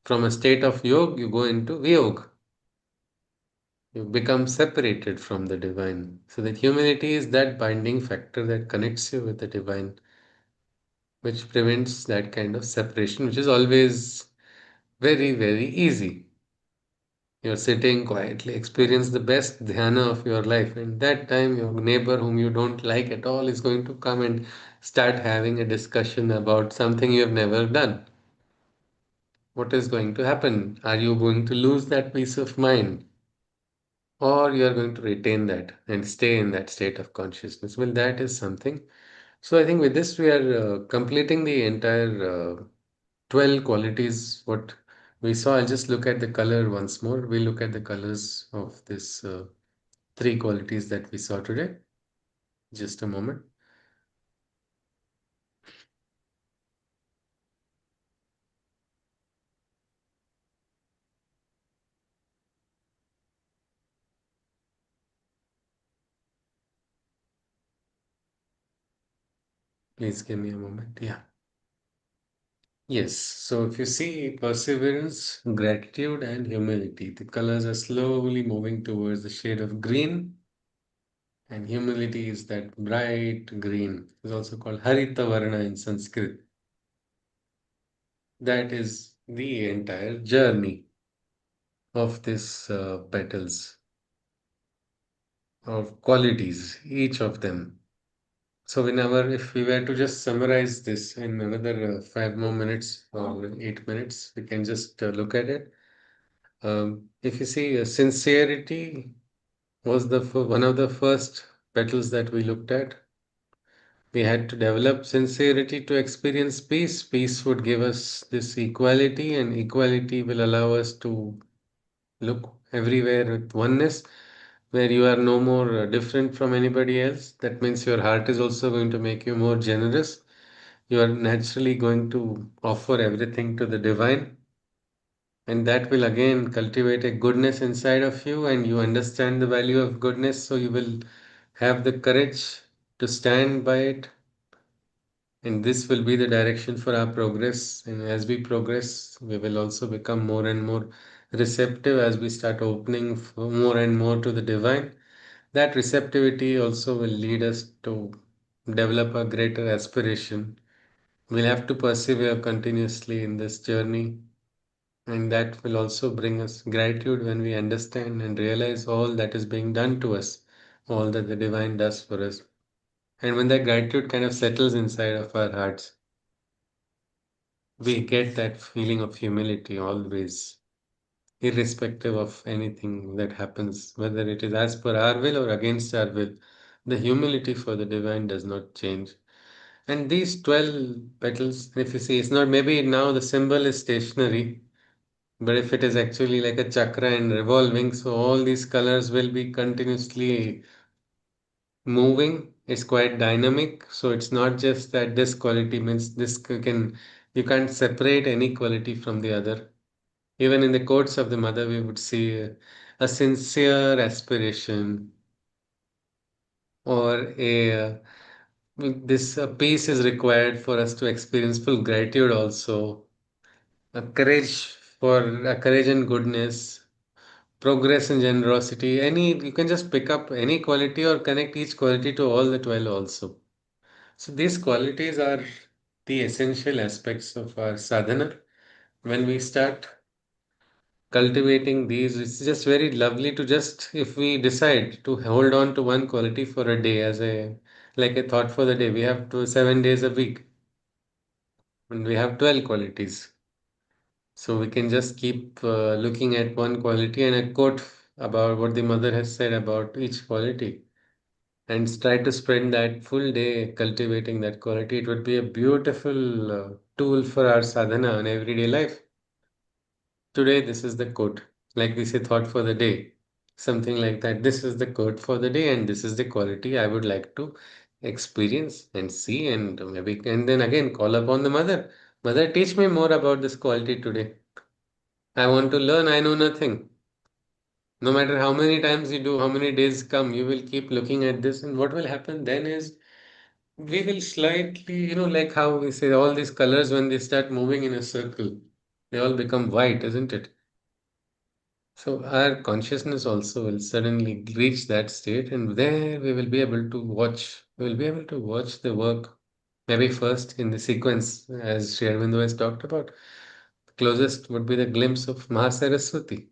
From a state of yoga, you go into viyog. You become separated from the divine. So, that humility is that binding factor that connects you with the divine, which prevents that kind of separation, which is always very easy. You're sitting quietly, experience the best dhyana of your life. And that time, your neighbor, whom you don't like at all, is going to come and start having a discussion about something you have never done. What is going to happen? Are you going to lose that peace of mind? Or you are going to retain that and stay in that state of consciousness? Well, that is something. So I think with this, we are completing the entire 12 qualities. What we saw, I'll just look at the color once more. We'll look at the colors of this three qualities that we saw today. Just a moment. Please give me a moment. Yeah. Yes. So if you see perseverance, gratitude, and humility, the colors are slowly moving towards the shade of green. And humility is that bright green. It's also called Harita Varna in Sanskrit. That is the entire journey of this petals of qualities, each of them. So whenever, if we were to just summarize this in another 5 more minutes or 8 minutes, we can just look at it. If you see, sincerity was the one of the first petals that we looked at. We had to develop sincerity to experience peace. Peace would give us this equality, and equality will allow us to look everywhere with oneness, where you are no more different from anybody else. That means your heart is also going to make you more generous. You are naturally going to offer everything to the divine, and that will again cultivate a goodness inside of you, and you understand the value of goodness, so you will have the courage to stand by it, and this will be the direction for our progress. And as we progress, we will also become more and more receptive as we start opening more and more to the divine. That receptivity also will lead us to develop a greater aspiration. We'll have to persevere continuously in this journey, and that will also bring us gratitude when we understand and realize all that is being done to us, all that the divine does for us. And when that gratitude kind of settles inside of our hearts, we get that feeling of humility always, irrespective of anything that happens, whether it is as per our will or against our will. The humility for the divine does not change. And these 12 petals, if you see, it's not, maybe now the symbol is stationary, but if it is actually like a chakra and revolving, so all these colors will be continuously moving. It's quite dynamic. So it's not just that this quality means you can't separate any quality from the other. Even in the quotes of the mother, we would see a sincere aspiration, or this peace is required for us to experience full gratitude also, a courage and goodness, progress and generosity. Any, you can just pick up any quality or connect each quality to all the 12 also. So these qualities are the essential aspects of our sadhana. When we start cultivating these, it's just very lovely to just, if we decide to hold on to one quality for a day as a, like a thought for the day, we have 7 days a week and we have 12 qualities. So we can just keep looking at one quality and a quote about what the mother has said about each quality, and try to spend that full day cultivating that quality. It would be a beautiful tool for our sadhana in everyday life. Today, this is the quote, like we say, thought for the day, something like that. This is the quote for the day, and this is the quality I would like to experience and see, and maybe, and then again call upon the mother. Mother, teach me more about this quality today. I want to learn, I know nothing. No matter how many times you do, how many days come, you will keep looking at this, and what will happen then is we will slightly, like how we say all these colors, when they start moving in a circle, they all become white, isn't it? So our consciousness also will suddenly reach that state, and there we will be able to watch. We will be able to watch the work, maybe first in the sequence, as Sri Aurobindo has talked about. Closest would be the glimpse of Mahasaraswati.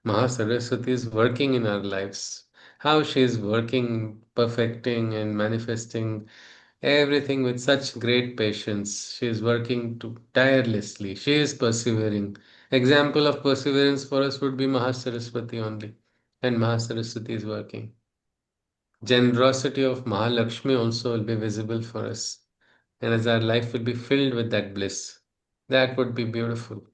Mahasaraswati is working in our lives. How she is working, perfecting and manifesting everything with such great patience. She is working tirelessly. She is persevering. Example of perseverance for us would be Mahasaraswati only. And Mahasaraswati is working. Generosity of Mahalakshmi also will be visible for us. And as our life will be filled with that bliss, that would be beautiful.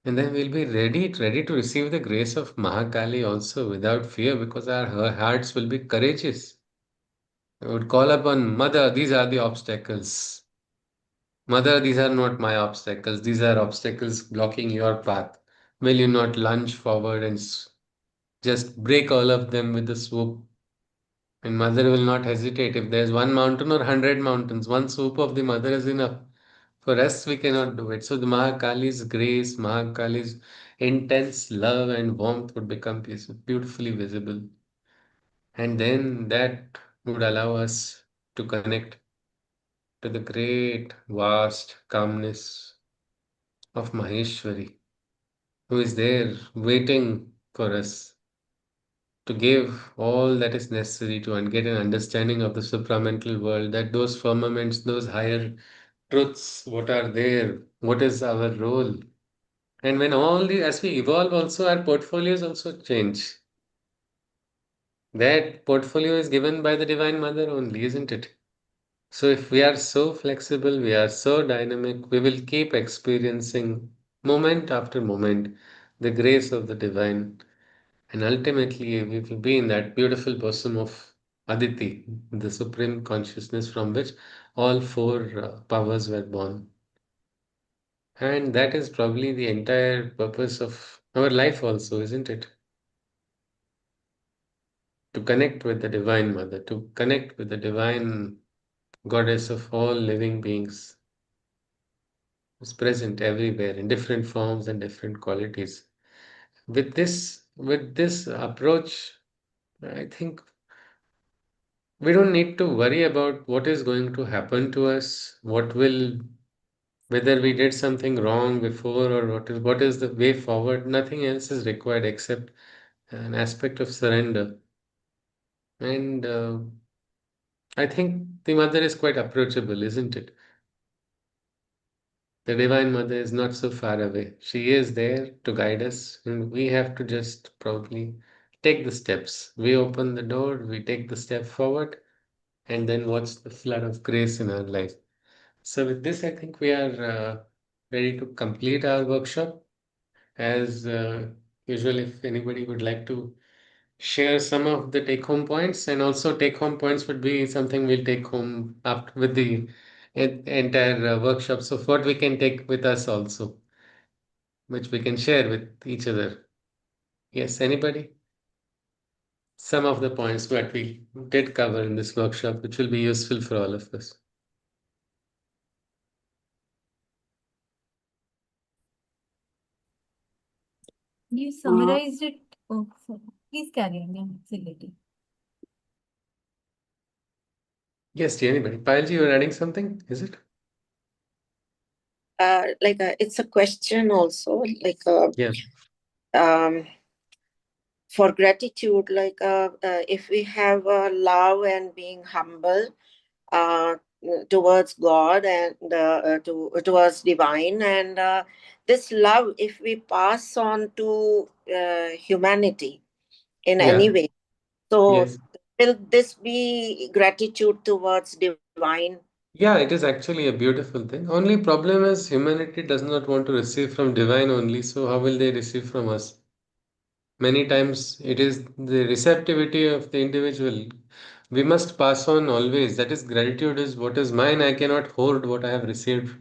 And then we'll be ready to receive the grace of Mahakali also without fear because her hearts will be courageous. We would call upon Mother, these are the obstacles. Mother, these are not my obstacles. These are obstacles blocking your path. Will you not lunge forward and just break all of them with a swoop? And Mother will not hesitate. If there's one mountain or 100 mountains, one swoop of the Mother is enough. For us, we cannot do it. So the Mahakali's grace, Mahakali's intense love and warmth would become beautifully visible. And then that would allow us to connect to the great, vast calmness of Maheshwari, who is there waiting for us to give all that is necessary to and get an understanding of the supramental world, that those firmaments, those higher truths, what are there, what is our role. And when as we evolve, also our portfolios also change. That portfolio is given by the Divine Mother only, isn't it? So if we are so flexible, we are so dynamic, we will keep experiencing moment after moment the grace of the Divine. And ultimately, we will be in that beautiful bosom of Aditi, the supreme consciousness from which all four powers were born. And that is probably the entire purpose of our life, also, isn't it? To connect with the Divine Mother, to connect with the Divine Goddess of all living beings, who's present everywhere in different forms and different qualities. With this approach, I think we don't need to worry about what is going to happen to us, whether we did something wrong before or what is the way forward. Nothing else is required except an aspect of surrender. And I think the mother is quite approachable, isn't it? The Divine Mother is not so far away. She is there to guide us, and we have to just probably take the steps. We open the door, we take the step forward, and then watch the flood of grace in our life. So, with this, I think we are ready to complete our workshop. As usual, if anybody would like to share some of the take home points, and also take home points would be something we'll take home up with the entire workshop. So, what we can take with us also, which we can share with each other. Yes, anybody? Some of the points that we did cover in this workshop, which will be useful for all of us. You summarized it. Oh, sorry. Please carry on. Yeah, facility. Yes, anybody? Payalji, you're adding something, is it? It's a question also, Yeah. um, for gratitude, if we have love and being humble uh, towards God and towards divine, and this love, if we pass on to humanity in any Yeah. way, so Yes. will this be gratitude towards divine? Yeah, it is actually a beautiful thing. Only problem is humanity does not want to receive from divine only, so how will they receive from us? Many times it is the receptivity of the individual. We must pass on always. That is, gratitude is what is mine. I cannot hoard what I have received.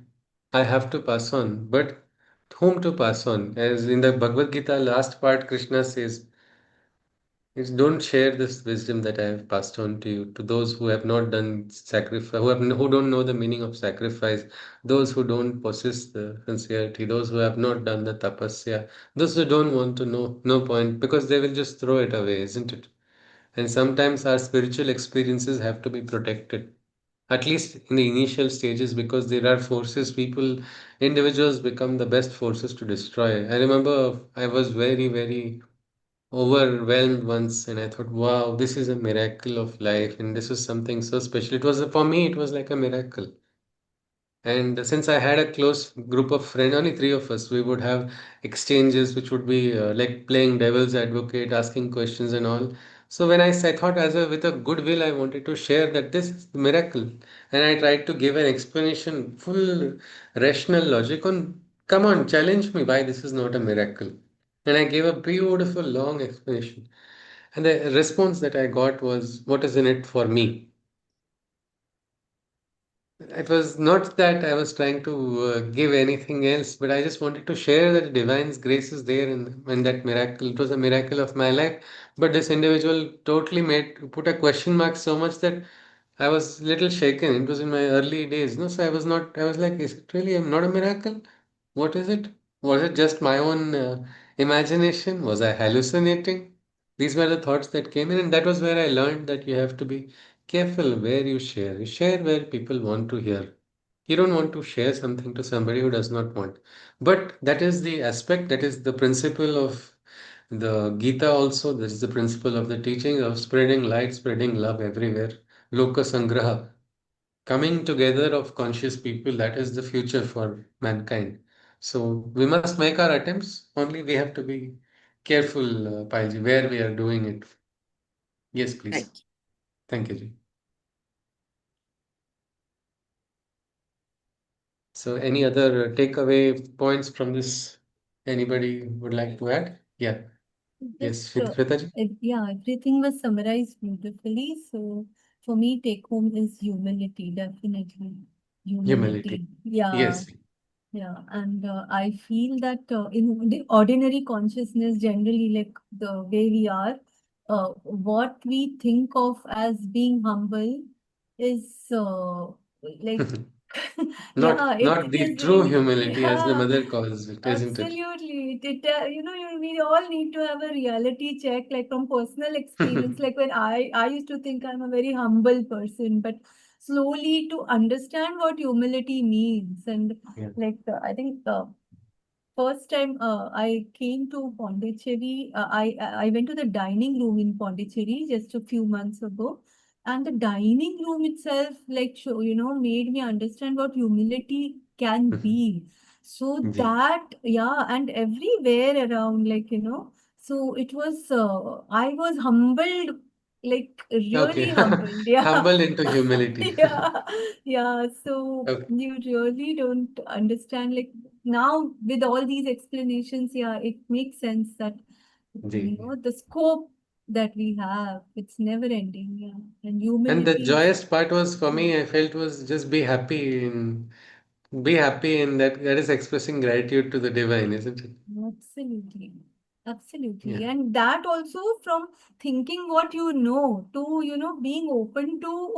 I have to pass on. But whom to pass on? As in the Bhagavad Gita last part, Krishna says, is don't share this wisdom that I have passed on to you, to those who have not done sacrifice, who don't know the meaning of sacrifice, those who don't possess the sincerity, those who have not done the tapasya, those who don't want to know, no point, because they will just throw it away, isn't it? And sometimes our spiritual experiences have to be protected. at least in the initial stages, because there are forces, individuals become the best forces to destroy. I remember I was very, very overwhelmed once, and I thought, wow, this is a miracle of life, and this is something so special. It was, for me, it was like a miracle. And since I had a close group of friends, only three of us, we would have exchanges which would be like playing devil's advocate, asking questions and all. So when I thought, with a good will, I wanted to share that this is the miracle, and I tried to give an explanation, full rational logic on. Come on, challenge me why this is not a miracle. And I gave a beautiful long explanation, and the response that I got was, "What is in it for me?" It was not that I was trying to give anything else, but I just wanted to share that divine's grace is there in that miracle. It was a miracle of my life. But this individual totally put a question mark so much that I was little shaken. It was in my early days, no? So I was not, I was like, is it really not a miracle? What is it? Was it just my own imagination? Was I hallucinating? These were the thoughts that came in, and that was where I learned that you have to be careful where you share. You share where people want to hear. You don't want to share something to somebody who does not want. But that is the aspect, that is the principle of the Gita also. This is the principle of the teaching of spreading light, spreading love everywhere. Loka Sangraha. Coming together of conscious people, that is the future for mankind. So we must make our attempts, only we have to be careful, Pailji, where we are doing it. Yes, please. Thank you. Thank you, Ji. So any other takeaway points from this? Anybody would like to add? Yeah. Yes, Just, Shweta ji. yeah, everything was summarized beautifully. So for me, take home is humility, definitely. Humility. Humility. Yeah. Yes. Yeah, and I feel that in the ordinary consciousness, generally, like the way we are, what we think of as being humble is like, yeah, Not it the is, true humility, as my yeah, mother calls it, isn't it? absolutely. We all need to have a reality check, like from personal experience. Like when I used to think I'm a very humble person, but slowly to understand what humility means. And Yeah. like I think the first time I came to Pondicherry, I went to the dining room in Pondicherry just a few months ago, and the dining room itself, like made me understand what humility can be. So Ji. that, yeah, and everywhere around, like so it was I was humbled, like Okay. really humbled, yeah. Humble into humility. Yeah, yeah. So Okay. you really don't understand, like now with all these explanations, yeah, it makes sense that Ji. the scope that we have, it's never ending, yeah. And And the humility is, joyous part was for yeah, me, I felt was just be happy in that, that is expressing gratitude to the divine, isn't it? absolutely. Absolutely. Yeah. And that also from thinking what you know to, being open to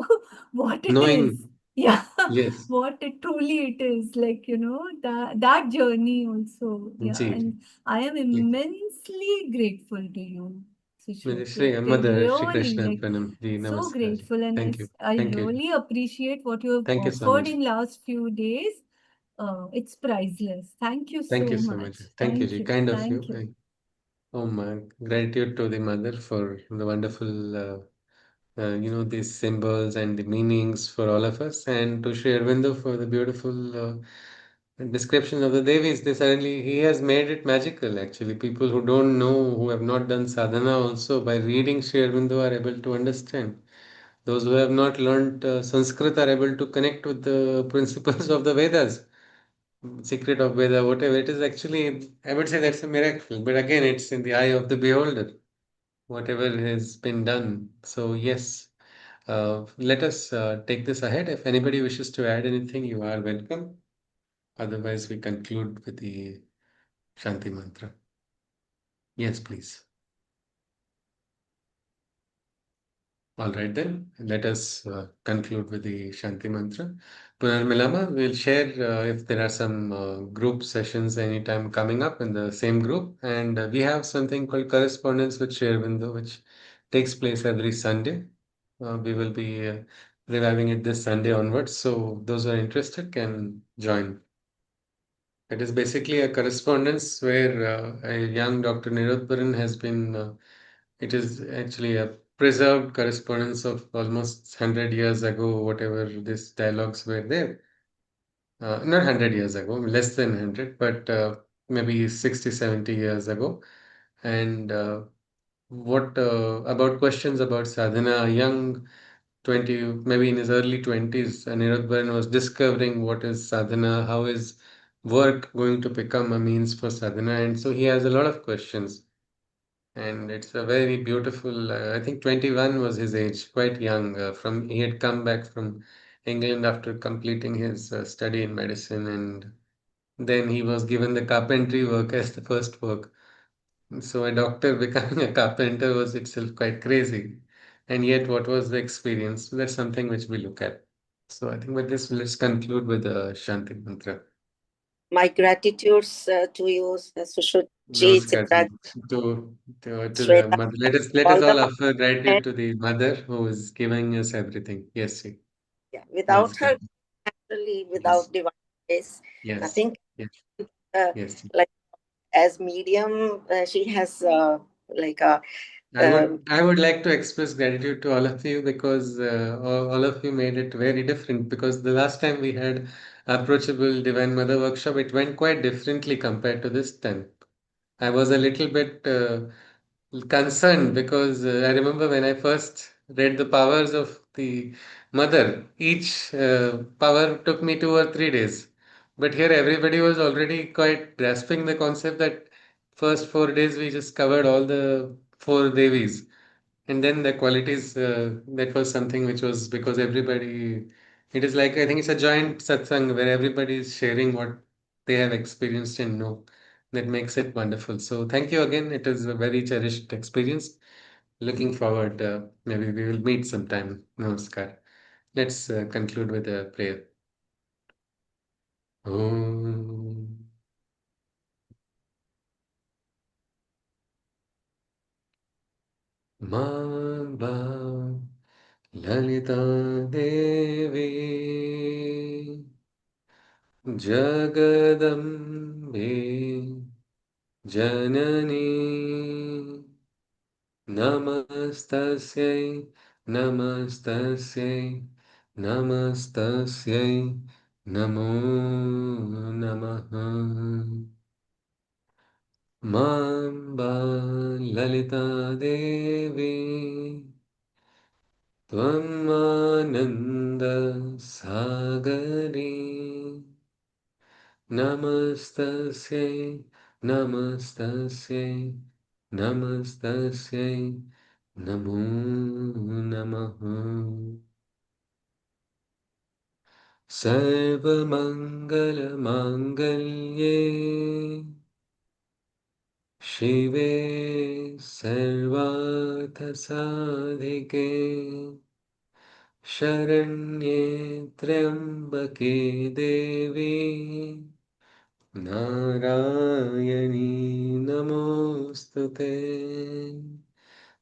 what it is. Knowing, Yeah, yes. what it truly it is. Like, that journey also. Yeah. Ji. And I am Yes. immensely grateful to you, Sushruti. Shri Mother Shri Really, Krishna like Pranam Ji. so Namaskar. grateful. And Thank you. I Thank you. really appreciate what you have Thank you so offered much. in last few days. It's priceless. Thank you Thank so you so much. much. Thank you, Thank Ji. you. Kind of you. Thank you. Oh my gratitude to the mother for the wonderful, these symbols and the meanings for all of us, and to Sri Aurobindo for the beautiful description of the Devis. He has made it magical actually. People who don't know, who have not done sadhana also, by reading Sri Aurobindo are able to understand. Those who have not learnt Sanskrit are able to connect with the principles of the Vedas, secret of Veda, whatever it is. Actually, I would say that's a miracle. But again, it's in the eye of the beholder, whatever has been done. So, yes, let us take this ahead. If anybody wishes to add anything, you are welcome. Otherwise, we conclude with the Shanti mantra. Yes, please. All right, then, let us conclude with the Shanti mantra. Punarmilama, we'll share if there are some group sessions anytime coming up in the same group. And we have something called Correspondence with Shervindo, which takes place every Sunday. We will be reviving it this Sunday onwards. So those who are interested can join. It is basically a correspondence where a young Dr. Nirotparan has been, it is actually a preserved correspondence of almost 100 years ago, whatever these dialogues were there. Not 100 years ago, less than 100, but maybe 60, 70 years ago. And what about questions about sadhana, a young 20, maybe in his early 20s, Anirudh was discovering what is sadhana, how is work going to become a means for sadhana. And so he has a lot of questions. And it's a very beautiful, I think 21 was his age, quite young. He had come back from England after completing his study in medicine. And then he was given the carpentry work as the first work. So a doctor becoming a carpenter was itself quite crazy. And yet, what was the experience? So that's something which we look at. So I think with this, let's conclude with the Shanti Mantra. My gratitudes to you, Sushruti, Namaskar Chitra, to the Shweta, mother. Let us all the all offer gratitude and to the mother who is giving us everything. Yes, see. yeah, without Namaskar. her, actually, Yes, without divine grace, yes, nothing. yes, Uh, yes. like as medium, she has like a I would like to express gratitude to all of you because all of you made it very different. Because the last time we had Approachable Divine Mother workshop, it went quite differently compared to this time. I was a little bit concerned because I remember when I first read the powers of the mother, each power took me 2 or 3 days. But here everybody was already quite grasping the concept that first 4 days we just covered all the four Devis. And then the qualities, that was something which was because everybody, it is like, I think it's a joint satsang where everybody is sharing what they have experienced and know. That makes it wonderful. So thank you again. It is a very cherished experience. Looking forward, maybe we will meet sometime. Namaskar. Let's conclude with a prayer. Om Mamba Lalita Devi Jagadambe Janani Namastasयै Namastasयै Namastasयै Namo Namaha Mamba Lalita Devi Tvamananda Sagari Namastasयै Namastasयै Namastasयै Namo Namaha Sarvamangala-mangalye Shive Sarvartha-sadhike Sharanye Triambake Devi Narayani Namostute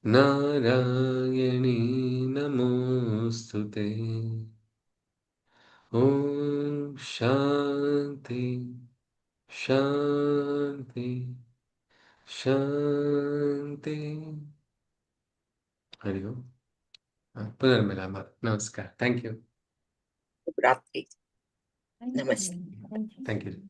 Narayani Namostute Om Shanti Shanti Shanti Hari Om. Punarmilama. Namaskar. Thank you. Ratri. Thank Namaste. you. Thank you. Thank you.